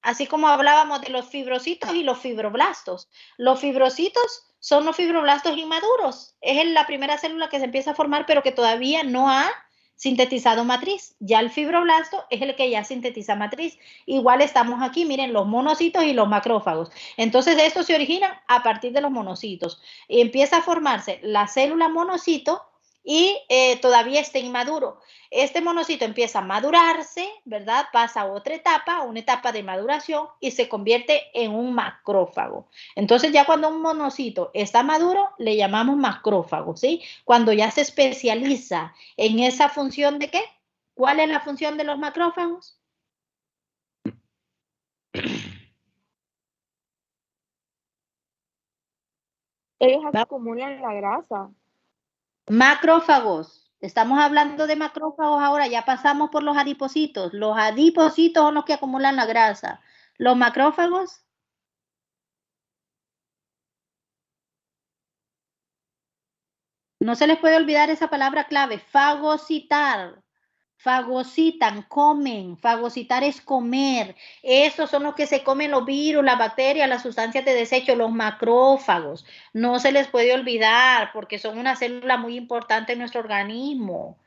Así como hablábamos de los fibrocitos y los fibroblastos. Los fibrocitos son los fibroblastos inmaduros. Es la primera célula que se empieza a formar, pero que todavía no ha sintetizado matriz. Ya el fibroblasto es el que ya sintetiza matriz. Igual estamos aquí, miren, los monocitos y los macrófagos. Entonces, estos se originan a partir de los monocitos. Y empieza a formarse la célula monocito y todavía está inmaduro. Este monocito empieza a madurarse, ¿verdad? Pasa a otra etapa, una etapa de maduración y se convierte en un macrófago. Entonces, ya cuando un monocito está maduro, le llamamos macrófago, ¿sí? Cuando ya se especializa en esa función de ¿qué? ¿Cuál es la función de los macrófagos? Ellos acumulan la grasa. Macrófagos. Estamos hablando de macrófagos ahora, ya pasamos por los adipocitos. Los adipocitos son los que acumulan la grasa. Los macrófagos. No se les puede olvidar esa palabra clave, fagocitar. Fagocitan, comen. Fagocitar es comer. Estos son los que se comen los virus, las bacterias, las sustancias de desecho, los macrófagos. No se les puede olvidar porque son una célula muy importante en nuestro organismo.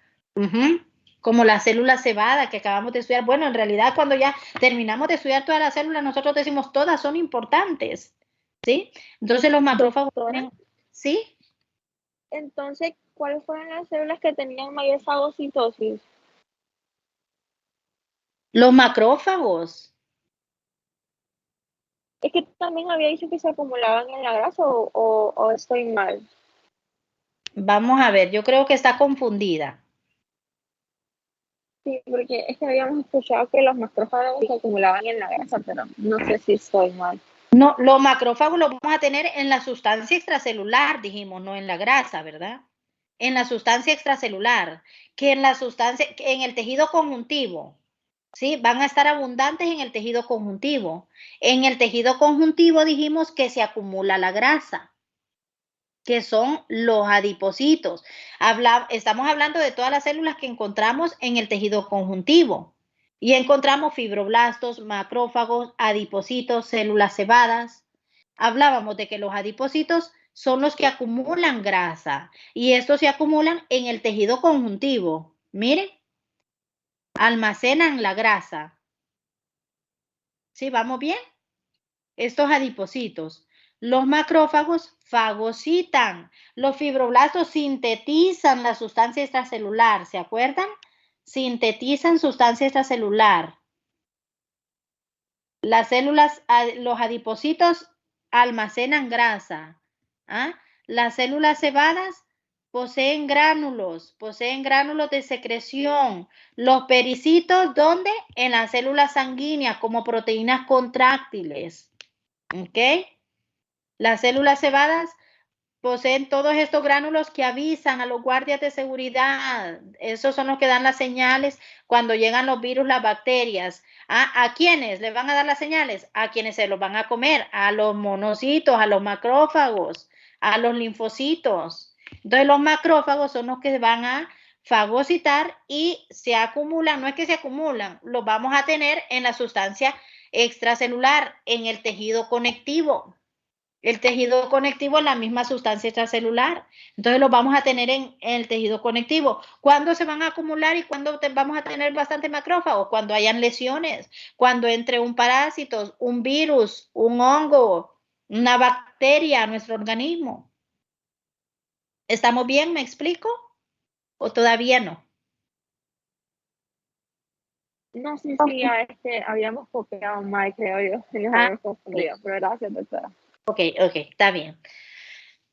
Como la célula cebada que acabamos de estudiar. Bueno, en realidad cuando ya terminamos de estudiar todas las células, nosotros decimos todas son importantes. ¿Sí? Entonces los macrófagos tienen, ¿sí? Entonces, ¿cuáles fueron las células que tenían mayor fagocitosis? Los macrófagos. Es que también había dicho que se acumulaban en la grasa o estoy mal. Vamos a ver, yo creo que está confundida. Sí, porque es que habíamos escuchado que los macrófagos se acumulaban en la grasa, pero no sé si estoy mal. No, los macrófagos los vamos a tener en la sustancia extracelular, dijimos, no en la grasa, ¿verdad? En la sustancia extracelular, que en el tejido conjuntivo, ¿sí? Van a estar abundantes en el tejido conjuntivo. En el tejido conjuntivo dijimos que se acumula la grasa, que son los adipocitos. Estamos hablando de todas las células que encontramos en el tejido conjuntivo. Y encontramos fibroblastos, macrófagos, adipocitos, células cebadas. Hablábamos de que los adipocitos son los que acumulan grasa y estos se acumulan en el tejido conjuntivo. Miren, almacenan la grasa. ¿Sí, vamos bien? Estos adipocitos. Los macrófagos fagocitan. Los fibroblastos sintetizan la sustancia extracelular. ¿Se acuerdan? Sintetizan sustancia extracelular. Las células, los adipocitos almacenan grasa. ¿Ah? Las células cebadas poseen gránulos de secreción. Los pericitos, ¿dónde? En las células sanguíneas como proteínas contráctiles. ¿Ok? Las células cebadas poseen todos estos gránulos que avisan a los guardias de seguridad. Esos son los que dan las señales cuando llegan los virus, las bacterias. ¿A quiénes les van a dar las señales? A quienes se los van a comer, a los monocitos, a los macrófagos, a los linfocitos. Entonces los macrófagos son los que van a fagocitar y se acumulan, no es que se acumulan, los vamos a tener en la sustancia extracelular, en el tejido conectivo. El tejido conectivo es la misma sustancia extracelular. Entonces los vamos a tener en el tejido conectivo. ¿Cuándo se van a acumular y cuándo vamos a tener bastante macrófagos? Cuando hayan lesiones, cuando entre un parásito, un virus, un hongo, una bacteria a nuestro organismo. ¿Estamos bien? ¿Me explico? ¿O todavía no? No, sí, ya habíamos copiado mal, creo yo. Sí, nos habíamos confundido, pero gracias, doctora. Ok, está bien.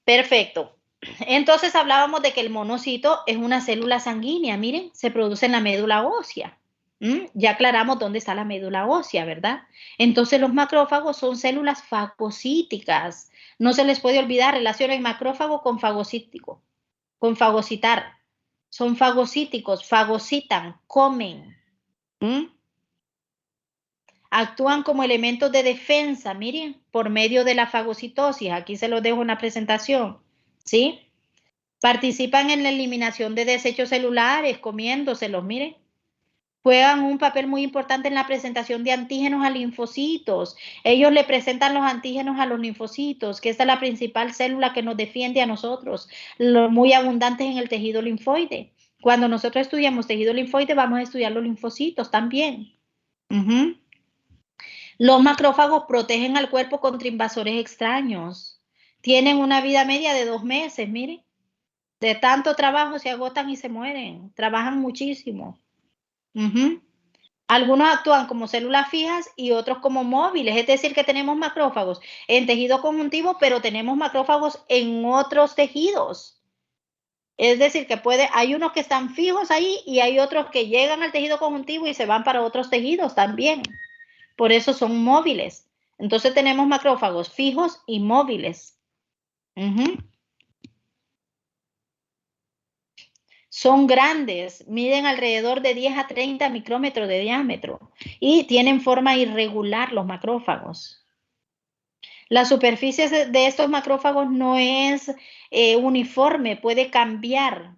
Perfecto. Entonces hablábamos de que el monocito es una célula sanguínea, miren, se produce en la médula ósea. Ya aclaramos dónde está la médula ósea, ¿verdad? Entonces los macrófagos son células fagocíticas. No se les puede olvidar, relacionen macrófago con fagocítico, con fagocitar. Son fagocíticos, fagocitan, comen. Actúan como elementos de defensa, miren, por medio de la fagocitosis. Aquí se los dejo en la presentación, ¿sí? Participan en la eliminación de desechos celulares, comiéndoselos, miren. Juegan un papel muy importante en la presentación de antígenos a linfocitos. Ellos le presentan los antígenos a los linfocitos, que esta es la principal célula que nos defiende a nosotros, muy abundantes en el tejido linfoide. Cuando nosotros estudiamos tejido linfoide, vamos a estudiar los linfocitos también. Los macrófagos protegen al cuerpo contra invasores extraños. Tienen una vida media de 2 meses, miren. De tanto trabajo se agotan y se mueren. Trabajan muchísimo. Algunos actúan como células fijas y otros como móviles. Es decir, que tenemos macrófagos en tejido conjuntivo, pero tenemos macrófagos en otros tejidos. Es decir, que hay unos que están fijos ahí y hay otros que llegan al tejido conjuntivo y se van para otros tejidos también. Por eso son móviles. Entonces tenemos macrófagos fijos y móviles. Son grandes, miden alrededor de 10 a 30 micrómetros de diámetro y tienen forma irregular los macrófagos. La superficie de estos macrófagos no es uniforme, puede cambiar.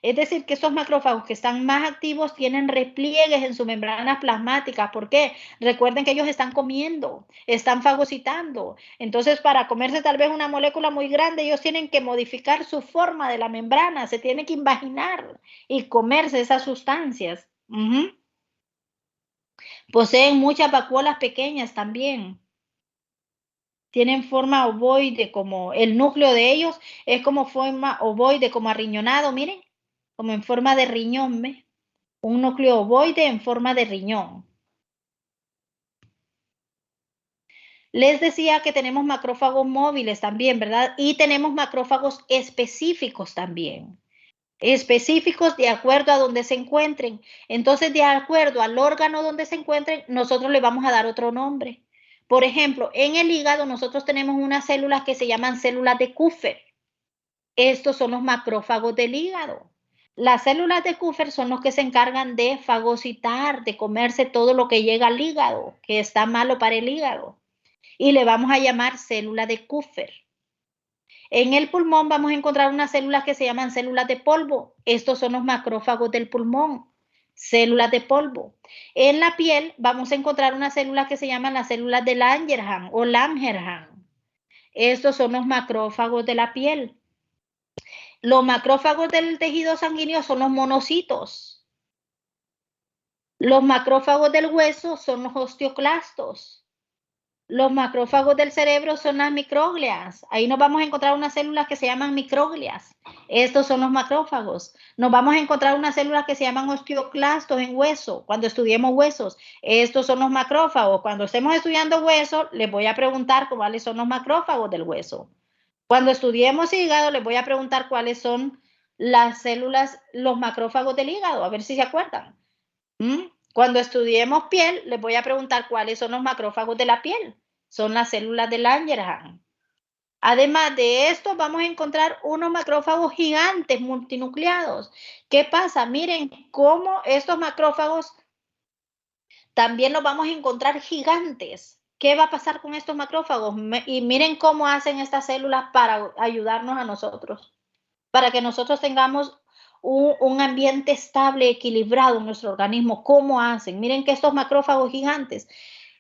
Es decir, que estos macrófagos que están más activos tienen repliegues en sus membranas plasmáticas. ¿Por qué? Recuerden que ellos están comiendo, están fagocitando. Entonces, para comerse tal vez una molécula muy grande, ellos tienen que modificar su forma de la membrana, se tienen que invaginar y comerse esas sustancias. Poseen muchas vacuolas pequeñas también. Tienen forma ovoide, como el núcleo de ellos es como forma ovoide, como arriñonado, miren. Como en forma de riñón, ¿ves? Un núcleo ovoide en forma de riñón. Les decía que tenemos macrófagos móviles también, ¿verdad? Y tenemos macrófagos específicos también. Específicos de acuerdo a donde se encuentren. Entonces, de acuerdo al órgano donde se encuentren, nosotros le vamos a dar otro nombre. Por ejemplo, en el hígado nosotros tenemos unas células que se llaman células de Kupffer. Estos son los macrófagos del hígado. Las células de Kupffer son los que se encargan de fagocitar, de comerse todo lo que llega al hígado, que está malo para el hígado. Y le vamos a llamar célula de Kupffer. En el pulmón vamos a encontrar unas células que se llaman células de polvo. Estos son los macrófagos del pulmón, células de polvo. En la piel vamos a encontrar unas células que se llaman las células de Langerhans o Langerhans. Estos son los macrófagos de la piel. Los macrófagos del tejido sanguíneo son los monocitos. Los macrófagos del hueso son los osteoclastos. Los macrófagos del cerebro son las microglias. Ahí nos vamos a encontrar unas células que se llaman microglias. Estos son los macrófagos. Nos vamos a encontrar unas células que se llaman osteoclastos en hueso, cuando estudiemos huesos. Estos son los macrófagos. Cuando estemos estudiando huesos, les voy a preguntar cuáles son los macrófagos del hueso. Cuando estudiemos hígado, les voy a preguntar cuáles son las células, los macrófagos del hígado, a ver si se acuerdan. Cuando estudiemos piel, les voy a preguntar cuáles son los macrófagos de la piel. Son las células de Langerhans. Además de esto, vamos a encontrar unos macrófagos gigantes multinucleados. ¿Qué pasa? Miren cómo estos macrófagos también los vamos a encontrar gigantes. ¿Qué va a pasar con estos macrófagos? Y miren cómo hacen estas células para ayudarnos a nosotros, para que nosotros tengamos un ambiente estable, equilibrado en nuestro organismo. ¿Cómo hacen? Miren que estos macrófagos gigantes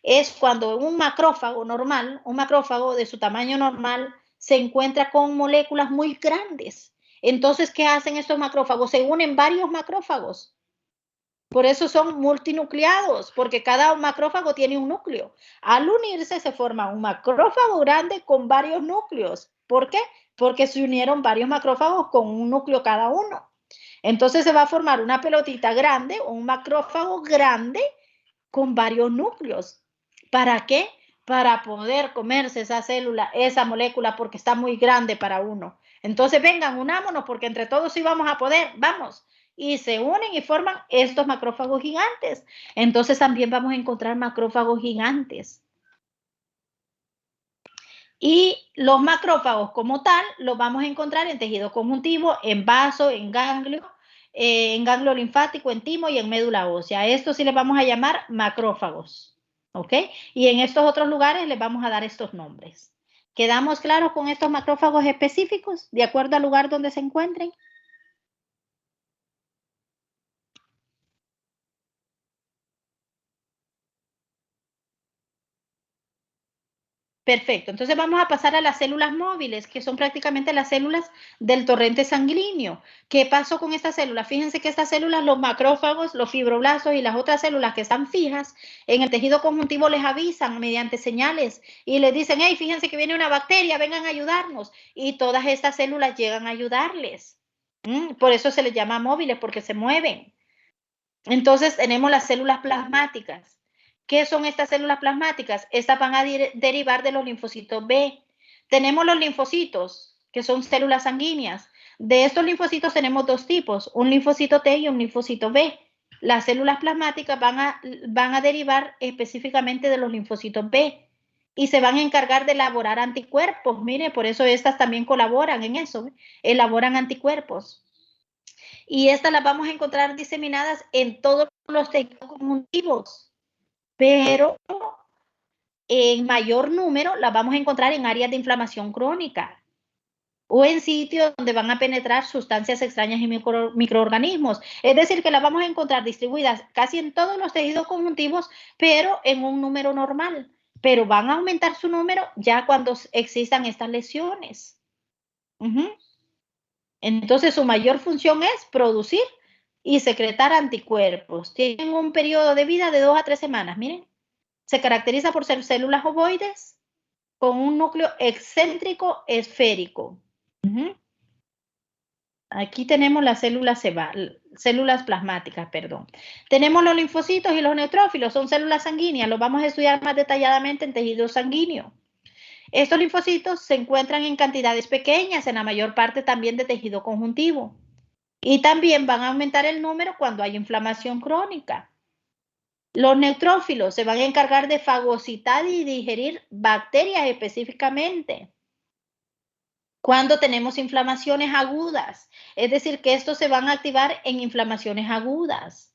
es cuando un macrófago normal, un macrófago de su tamaño normal, se encuentra con moléculas muy grandes. Entonces, ¿qué hacen estos macrófagos? Se unen varios macrófagos. Por eso son multinucleados, porque cada macrófago tiene un núcleo. Al unirse se forma un macrófago grande con varios núcleos. ¿Por qué? Porque se unieron varios macrófagos con un núcleo cada uno. Entonces se va a formar una pelotita grande, un macrófago grande con varios núcleos. ¿Para qué? Para poder comerse esa célula, esa molécula, porque está muy grande para uno. Entonces vengan, unámonos, porque entre todos sí vamos a poder, vamos. Y se unen y forman estos macrófagos gigantes. Entonces también vamos a encontrar macrófagos gigantes. Y los macrófagos como tal los vamos a encontrar en tejido conjuntivo, en vaso, en ganglio linfático, en timo y en médula ósea. A estos sí les vamos a llamar macrófagos. ¿Ok? Y en estos otros lugares les vamos a dar estos nombres. ¿Quedamos claros con estos macrófagos específicos de acuerdo al lugar donde se encuentren? Perfecto, entonces vamos a pasar a las células móviles, que son prácticamente las células del torrente sanguíneo. ¿Qué pasó con estas células? Fíjense que estas células, los macrófagos, los fibroblastos y las otras células que están fijas en el tejido conjuntivo les avisan mediante señales y les dicen, hey, fíjense que viene una bacteria, vengan a ayudarnos. Y todas estas células llegan a ayudarles. Por eso se les llama móviles, porque se mueven. Entonces tenemos las células plasmáticas. ¿Qué son estas células plasmáticas? Estas van a derivar de los linfocitos B. Tenemos los linfocitos, que son células sanguíneas. De estos linfocitos tenemos dos tipos, un linfocito T y un linfocito B. Las células plasmáticas van a derivar específicamente de los linfocitos B y se van a encargar de elaborar anticuerpos. Mire, por eso estas también colaboran en eso, elaboran anticuerpos. Y estas las vamos a encontrar diseminadas en todos los tejidos conjuntivos, pero en mayor número las vamos a encontrar en áreas de inflamación crónica o en sitios donde van a penetrar sustancias extrañas y microorganismos. Es decir, que las vamos a encontrar distribuidas casi en todos los tejidos conjuntivos, pero en un número normal. Pero van a aumentar su número ya cuando existan estas lesiones. Entonces, su mayor función es producir y secretar anticuerpos. Tienen un periodo de vida de 2 a 3 semanas, miren. Se caracteriza por ser células ovoides con un núcleo excéntrico esférico. Aquí tenemos las células plasmáticas, perdón. Tenemos los linfocitos y los neutrófilos, son células sanguíneas. Los vamos a estudiar más detalladamente en tejido sanguíneo. Estos linfocitos se encuentran en cantidades pequeñas, en la mayor parte también de tejido conjuntivo. Y también van a aumentar el número cuando hay inflamación crónica. Los neutrófilos se van a encargar de fagocitar y digerir bacterias específicamente. Cuando tenemos inflamaciones agudas, es decir, que estos se van a activar en inflamaciones agudas.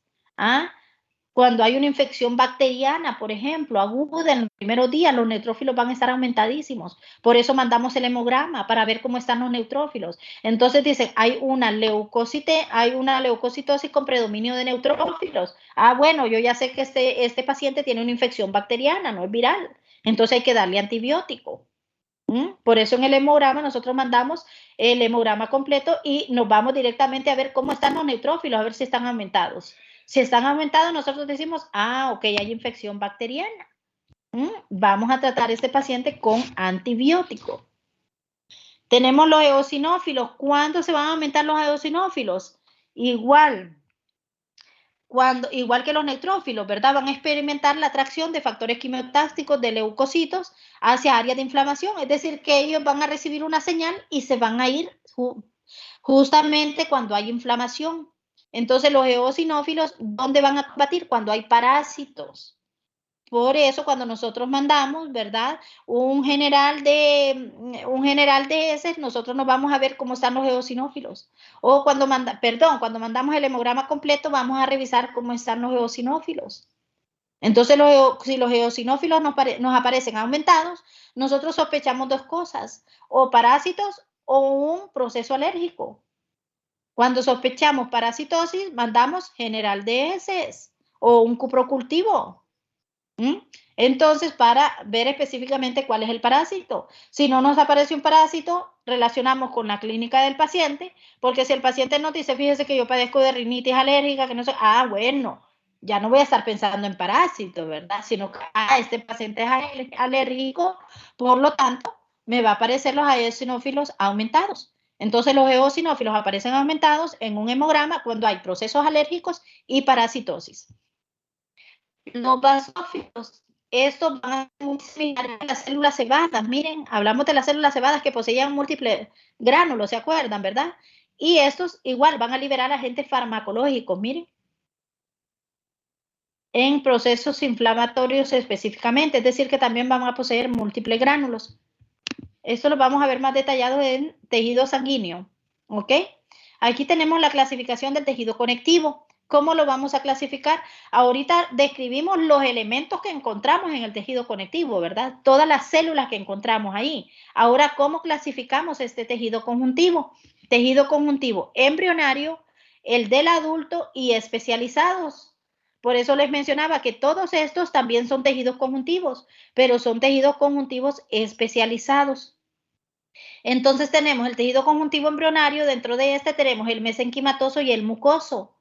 Cuando hay una infección bacteriana, por ejemplo, aguda en los primeros días, los neutrófilos van a estar aumentadísimos. Por eso mandamos el hemograma para ver cómo están los neutrófilos. Entonces dicen, hay una leucocitosis con predominio de neutrófilos. Bueno, yo ya sé que este paciente tiene una infección bacteriana, no es viral. Entonces hay que darle antibiótico. Por eso en el hemograma nosotros mandamos el hemograma completo y nos vamos directamente a ver cómo están los neutrófilos, a ver si están aumentados. Si están aumentados, nosotros decimos, ok, hay infección bacteriana. Vamos a tratar a este paciente con antibiótico. Tenemos los eosinófilos. ¿Cuándo se van a aumentar los eosinófilos? Igual. igual que los neutrófilos, ¿verdad? Van a experimentar la atracción de factores quimiotácticos de leucocitos hacia áreas de inflamación, es decir, que ellos van a recibir una señal y se van a ir justamente cuando hay inflamación. Entonces, los eosinófilos, ¿dónde van a combatir? Cuando hay parásitos. Por eso, cuando nosotros mandamos, ¿verdad? Un general de heces, nosotros nos vamos a ver cómo están los eosinófilos. O cuando mandamos el hemograma completo, vamos a revisar cómo están los eosinófilos. Entonces, si los eosinófilos nos aparecen aumentados, nosotros sospechamos dos cosas, o parásitos o un proceso alérgico. Cuando sospechamos parasitosis, mandamos general de heces o un cuprocultivo. Entonces, para ver específicamente cuál es el parásito. Si no nos aparece un parásito, relacionamos con la clínica del paciente, porque si el paciente nos dice, fíjese que yo padezco de rinitis alérgica, que no sé, bueno, ya no voy a estar pensando en parásito, ¿verdad? Sino que este paciente es alérgico, por lo tanto, me va a aparecer los eosinófilos aumentados. Entonces, los eosinófilos aparecen aumentados en un hemograma cuando hay procesos alérgicos y parasitosis. Los basófilos, estos van a ser muy similares a las células cebadas. Miren, hablamos de las células cebadas que poseían múltiples gránulos, ¿se acuerdan, verdad? Y estos igual van a liberar agentes farmacológicos, miren, en procesos inflamatorios específicamente, es decir, que también van a poseer múltiples gránulos. Esto lo vamos a ver más detallado en tejido sanguíneo, ¿ok? Aquí tenemos la clasificación del tejido conectivo. ¿Cómo lo vamos a clasificar? Ahorita describimos los elementos que encontramos en el tejido conectivo, ¿verdad? Todas las células que encontramos ahí. Ahora, ¿cómo clasificamos este tejido conjuntivo? Tejido conjuntivo embrionario, el del adulto y especializados. Por eso les mencionaba que todos estos también son tejidos conjuntivos, pero son tejidos conjuntivos especializados. Entonces tenemos el tejido conjuntivo embrionario, dentro de este tenemos el mesenquimatoso y el mucoso.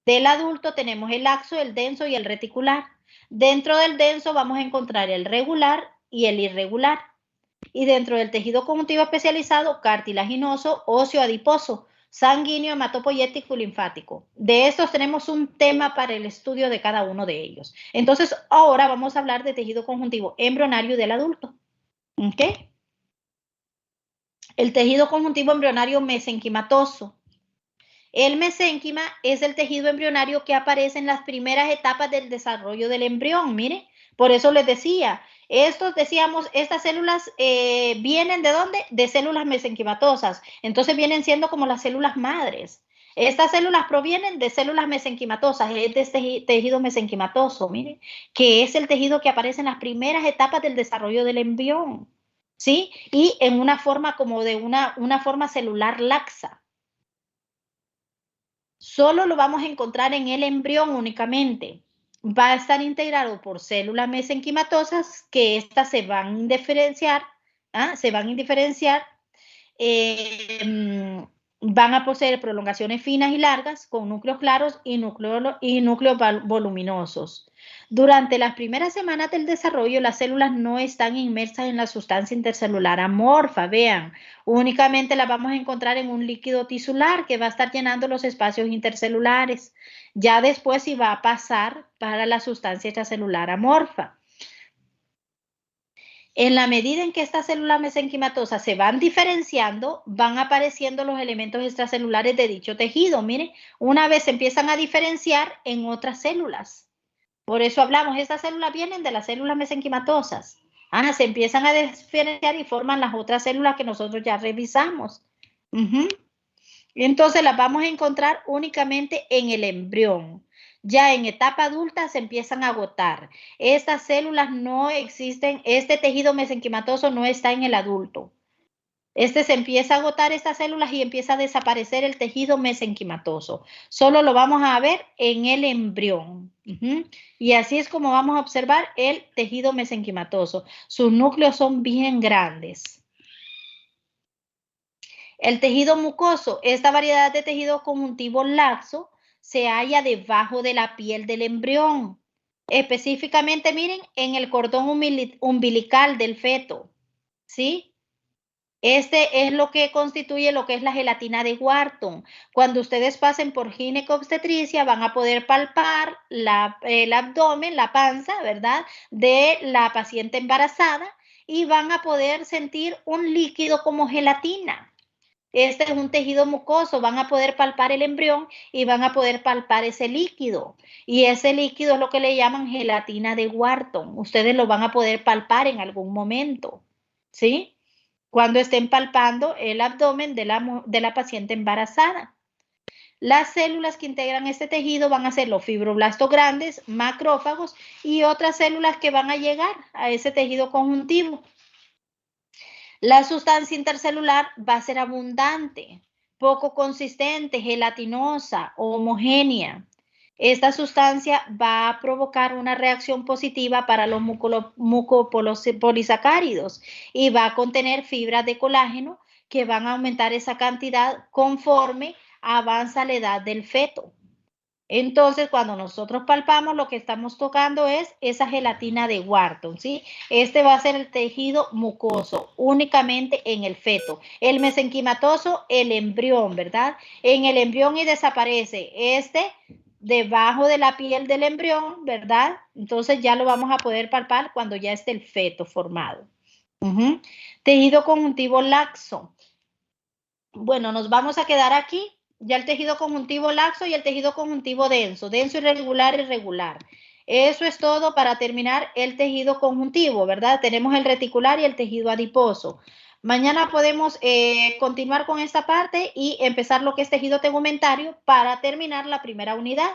Del adulto tenemos el laxo, el denso y el reticular. Dentro del denso vamos a encontrar el regular y el irregular. Y dentro del tejido conjuntivo especializado, cartilaginoso, óseo adiposo, sanguíneo, hematopoyético y linfático. De estos tenemos un tema para el estudio de cada uno de ellos. Entonces, ahora vamos a hablar de tejido conjuntivo embrionario del adulto. ¿Ok? El tejido conjuntivo embrionario mesenquimatoso. El mesénquima es el tejido embrionario que aparece en las primeras etapas del desarrollo del embrión. Mire, por eso les decía, estas células vienen ¿de dónde? De células mesenquimatosas. Entonces vienen siendo como las células madres. Estas células provienen de células mesenquimatosas, es de este tejido mesenquimatoso, mire, que es el tejido que aparece en las primeras etapas del desarrollo del embrión, ¿sí? Y en una forma como de una forma celular laxa. Solo lo vamos a encontrar en el embrión únicamente. Va a estar integrado por células mesenquimatosas que estas se van a indiferenciar, van a poseer prolongaciones finas y largas con núcleos claros y núcleos voluminosos. Durante las primeras semanas del desarrollo, las células no están inmersas en la sustancia intercelular amorfa, vean, únicamente las vamos a encontrar en un líquido tisular que va a estar llenando los espacios intercelulares. Ya después sí va a pasar para la sustancia extracelular amorfa. En la medida en que estas células mesenquimatosas se van diferenciando, van apareciendo los elementos extracelulares de dicho tejido. Miren, una vez se empiezan a diferenciar en otras células. Por eso hablamos, estas células vienen de las células mesenquimatosas. Se empiezan a diferenciar y forman las otras células que nosotros ya revisamos. Entonces las vamos a encontrar únicamente en el embrión. Ya en etapa adulta se empiezan a agotar. Estas células no existen, este tejido mesenquimatoso no está en el adulto. Se empieza a agotar estas células y empieza a desaparecer el tejido mesenquimatoso. Solo lo vamos a ver en el embrión. Y así es como vamos a observar el tejido mesenquimatoso. Sus núcleos son bien grandes. El tejido mucoso, esta variedad de tejido conjuntivo laxo, se halla debajo de la piel del embrión. Específicamente, miren, en el cordón umbilical del feto. ¿Sí? Este es lo que constituye lo que es la gelatina de Wharton. Cuando ustedes pasen por ginecobstetricia van a poder palpar el abdomen, la panza, ¿verdad? De la paciente embarazada y van a poder sentir un líquido como gelatina. Este es un tejido mucoso, van a poder palpar el embrión y van a poder palpar ese líquido. Y ese líquido es lo que le llaman gelatina de Wharton. Ustedes lo van a poder palpar en algún momento, ¿sí? Cuando estén palpando el abdomen de la paciente embarazada. Las células que integran este tejido van a ser los fibroblastos grandes, macrófagos y otras células que van a llegar a ese tejido conjuntivo. La sustancia intercelular va a ser abundante, poco consistente, gelatinosa, homogénea. Esta sustancia va a provocar una reacción positiva para los mucopolisacáridos y va a contener fibras de colágeno que van a aumentar esa cantidad conforme avanza la edad del feto. Entonces, cuando nosotros palpamos, lo que estamos tocando es esa gelatina de Wharton, ¿sí? Este va a ser el tejido mucoso, únicamente en el feto. El mesenquimatoso, el embrión, ¿verdad? En el embrión y desaparece debajo de la piel del embrión, ¿verdad? Entonces ya lo vamos a poder palpar cuando ya esté el feto formado. Tejido conjuntivo laxo. Bueno, nos vamos a quedar aquí. Ya el tejido conjuntivo laxo y el tejido conjuntivo denso, irregular, irregular. Eso es todo para terminar el tejido conjuntivo, ¿verdad? Tenemos el reticular y el tejido adiposo. Mañana podemos continuar con esta parte y empezar lo que es tejido tegumentario para terminar la primera unidad,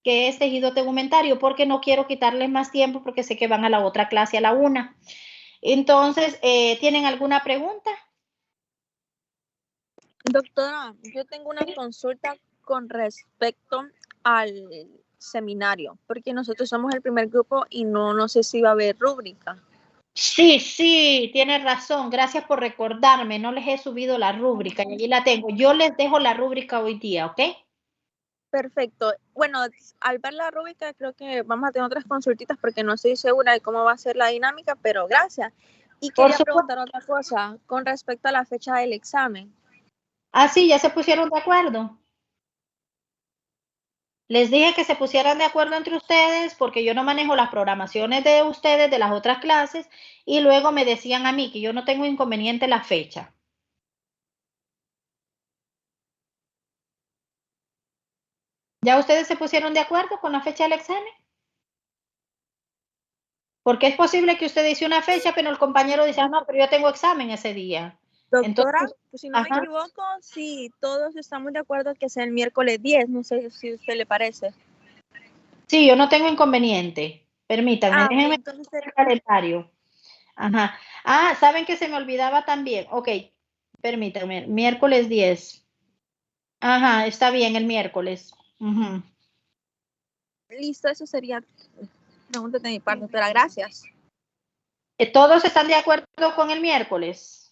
que es tejido tegumentario, porque no quiero quitarles más tiempo porque sé que van a la otra clase a la 1. Entonces, ¿tienen alguna pregunta? Doctora, yo tengo una consulta con respecto al seminario, porque nosotros somos el primer grupo y no sé si va a haber rúbrica. Sí, tienes razón. Gracias por recordarme. No les he subido la rúbrica y allí la tengo. Yo les dejo la rúbrica hoy día, ¿ok? Perfecto. Bueno, al ver la rúbrica creo que vamos a tener otras consultitas porque no estoy segura de cómo va a ser la dinámica, pero gracias. Y quería preguntar otra cosa con respecto a la fecha del examen. Ah, sí, ya se pusieron de acuerdo. Les dije que se pusieran de acuerdo entre ustedes porque yo no manejo las programaciones de ustedes de las otras clases y luego me decían a mí que yo no tengo inconveniente la fecha. ¿Ya ustedes se pusieron de acuerdo con la fecha del examen? Porque es posible que usted dice una fecha, pero el compañero dice, ah, no, pero yo tengo examen ese día. Doctora, Entonces, pues si no me equivoco, sí, todos estamos de acuerdo que sea el miércoles 10, no sé si a usted le parece. Sí, yo no tengo inconveniente. Permítanme, déjenme entonces el calendario. Ajá. Ah, ¿saben que se me olvidaba también? Ok, permítanme, miércoles 10. Ajá, está bien, el miércoles. Listo, eso sería pregunta de mi parte, doctora, gracias. ¿Todos están de acuerdo con el miércoles?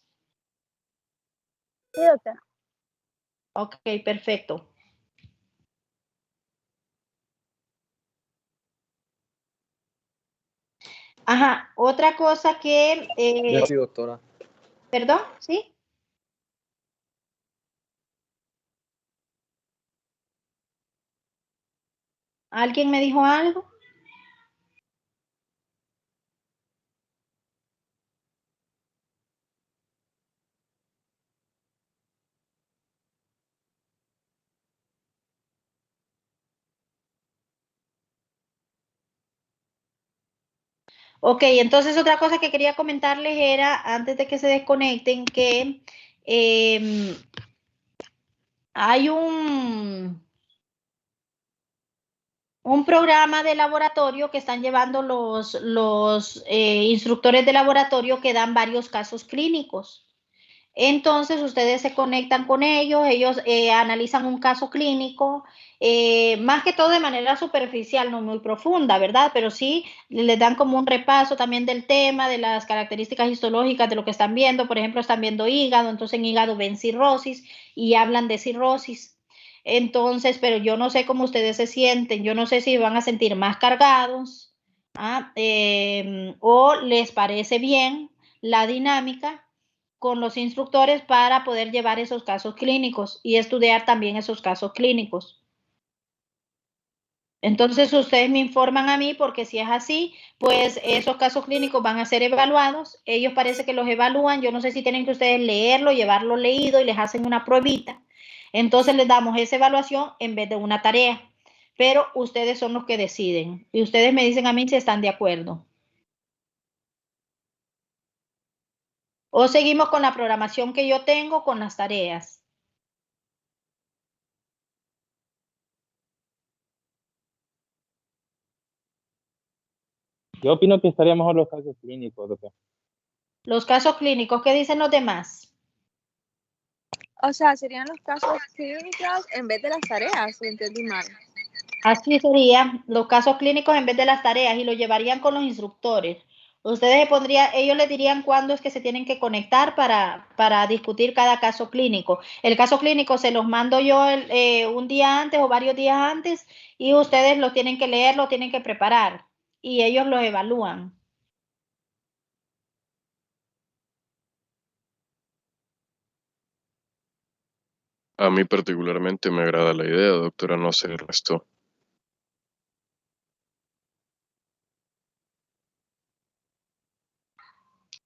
Sí, doctora. Ok, perfecto. Ajá, otra cosa que... Sí, doctora. ¿Perdón? ¿Sí? ¿Alguien me dijo algo? Ok, entonces otra cosa que quería comentarles era, antes de que se desconecten, que hay un programa de laboratorio que están llevando los instructores de laboratorio que dan varios casos clínicos. Entonces ustedes se conectan con ellos analizan un caso clínico, más que todo de manera superficial, no muy profunda, ¿verdad? Pero sí les dan como un repaso también del tema, de las características histológicas de lo que están viendo. Por ejemplo, están viendo hígado, entonces en hígado ven cirrosis y hablan de cirrosis. Entonces, pero yo no sé cómo ustedes se sienten, yo no sé si van a sentir más cargados o les parece bien la dinámica con los instructores para poder llevar esos casos clínicos y estudiar también esos casos clínicos. Entonces, ustedes me informan a mí porque si es así, pues esos casos clínicos van a ser evaluados. Ellos parece que los evalúan. Yo no sé si tienen que ustedes leerlo, llevarlo leído y les hacen una pruebita. Entonces, les damos esa evaluación en vez de una tarea. Pero ustedes son los que deciden. Y ustedes me dicen a mí si están de acuerdo. O seguimos con la programación que yo tengo con las tareas. Yo opino que estaría mejor los casos clínicos, doctor. Los casos clínicos, ¿qué dicen los demás? O sea, serían los casos clínicos en vez de las tareas, ¿o entendí mal? Así serían los casos clínicos en vez de las tareas y lo llevarían con los instructores. Ustedes se pondrían, ellos les dirían cuándo es que se tienen que conectar para discutir cada caso clínico. El caso clínico se los mando yo un día antes o varios días antes y ustedes lo tienen que leer, lo tienen que preparar y ellos los evalúan. A mí particularmente me agrada la idea, doctora, no sé el resto.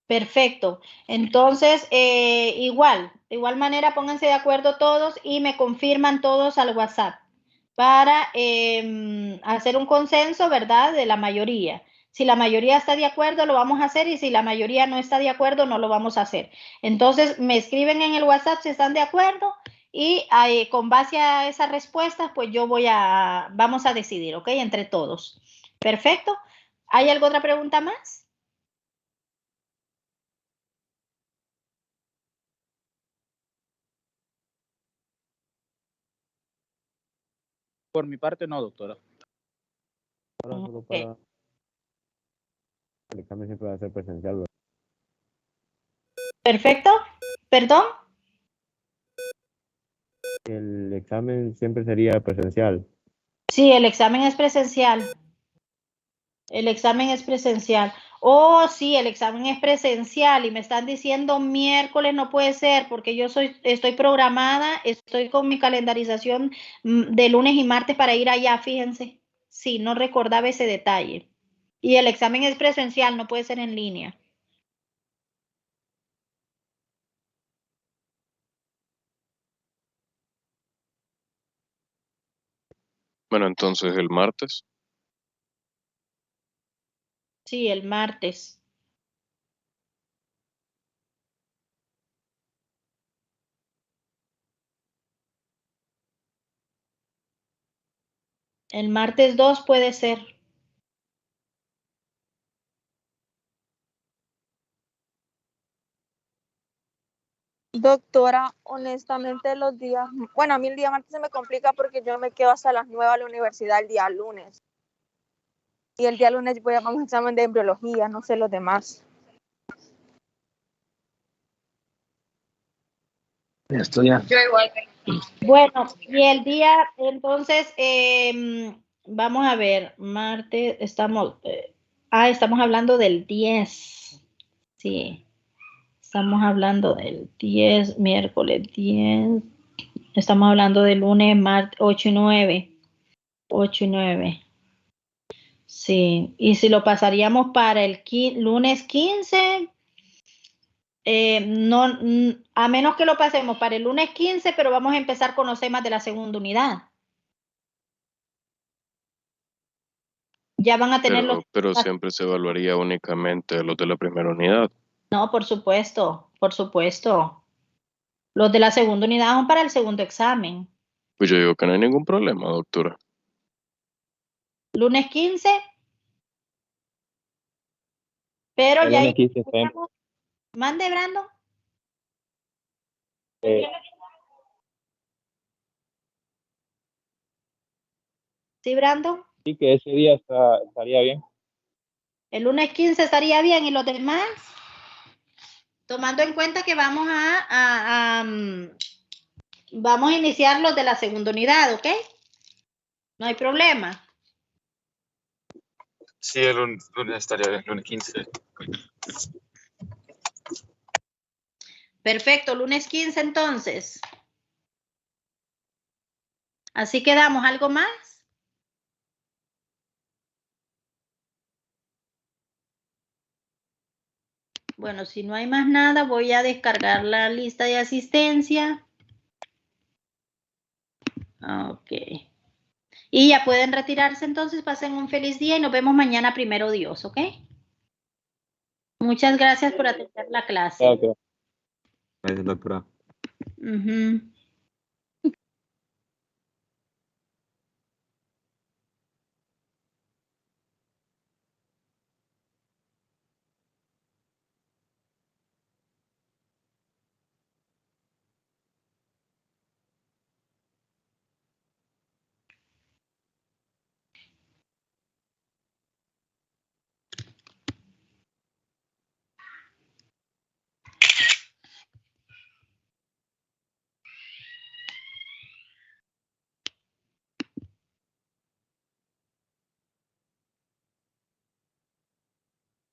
Perfecto. Entonces, igual manera, pónganse de acuerdo todos y me confirman todos al WhatsApp para hacer un consenso, ¿verdad? De la mayoría. Si la mayoría está de acuerdo, lo vamos a hacer y si la mayoría no está de acuerdo, no lo vamos a hacer. Entonces, me escriben en el WhatsApp si están de acuerdo y con base a esas respuestas, pues vamos a decidir, ¿ok? Entre todos. Perfecto. ¿Hay alguna otra pregunta más? Por mi parte, no, doctora. Ahora solo para... El examen siempre va a ser presencial, ¿verdad? Perfecto. ¿Perdón? El examen siempre sería presencial. Sí, el examen es presencial. El examen es presencial. Oh, sí, el examen es presencial y me están diciendo miércoles no puede ser porque yo estoy programada, estoy con mi calendarización de lunes y martes para ir allá, fíjense. Sí, no recordaba ese detalle. Y el examen es presencial, no puede ser en línea. Bueno, entonces el martes. Sí, el martes. El martes 2 puede ser. Doctora, honestamente los días, bueno, a mí el día martes se me complica porque yo me quedo hasta las 9 a la universidad el día lunes. Y el día lunes voy a un examen de embriología, no sé los demás. Esto ya. Yo igual. Bueno, y el día, entonces, vamos a ver, martes, estamos hablando del 10. Sí, estamos hablando del 10, miércoles 10. Estamos hablando del lunes, martes, 8 y 9. 8 y 9. Sí, y si lo pasaríamos para el lunes 15, no, a menos que lo pasemos para el lunes 15, pero vamos a empezar con los temas de la segunda unidad. Ya van a tener Pero siempre se evaluaría únicamente los de la primera unidad. No, por supuesto, por supuesto. Los de la segunda unidad son para el segundo examen. Pues yo digo que no hay ningún problema, doctora. Lunes 15. Pero El ya lunes 15 mande, Brando. ¿Sí, Brando? Sí, que ese día estaría bien. El lunes 15 estaría bien. ¿Y los demás? Tomando en cuenta que vamos vamos a iniciar los de la segunda unidad, ¿ok? No hay problema. Sí, el lunes estaría bien, lunes 15. Perfecto, lunes 15 entonces. Así quedamos. ¿Algo más? Bueno, si no hay más nada, voy a descargar la lista de asistencia. Ok. Y ya pueden retirarse entonces, pasen un feliz día y nos vemos mañana primero Dios, ¿ok? Muchas gracias por atender la clase. Gracias. Gracias, doctora. Ujú.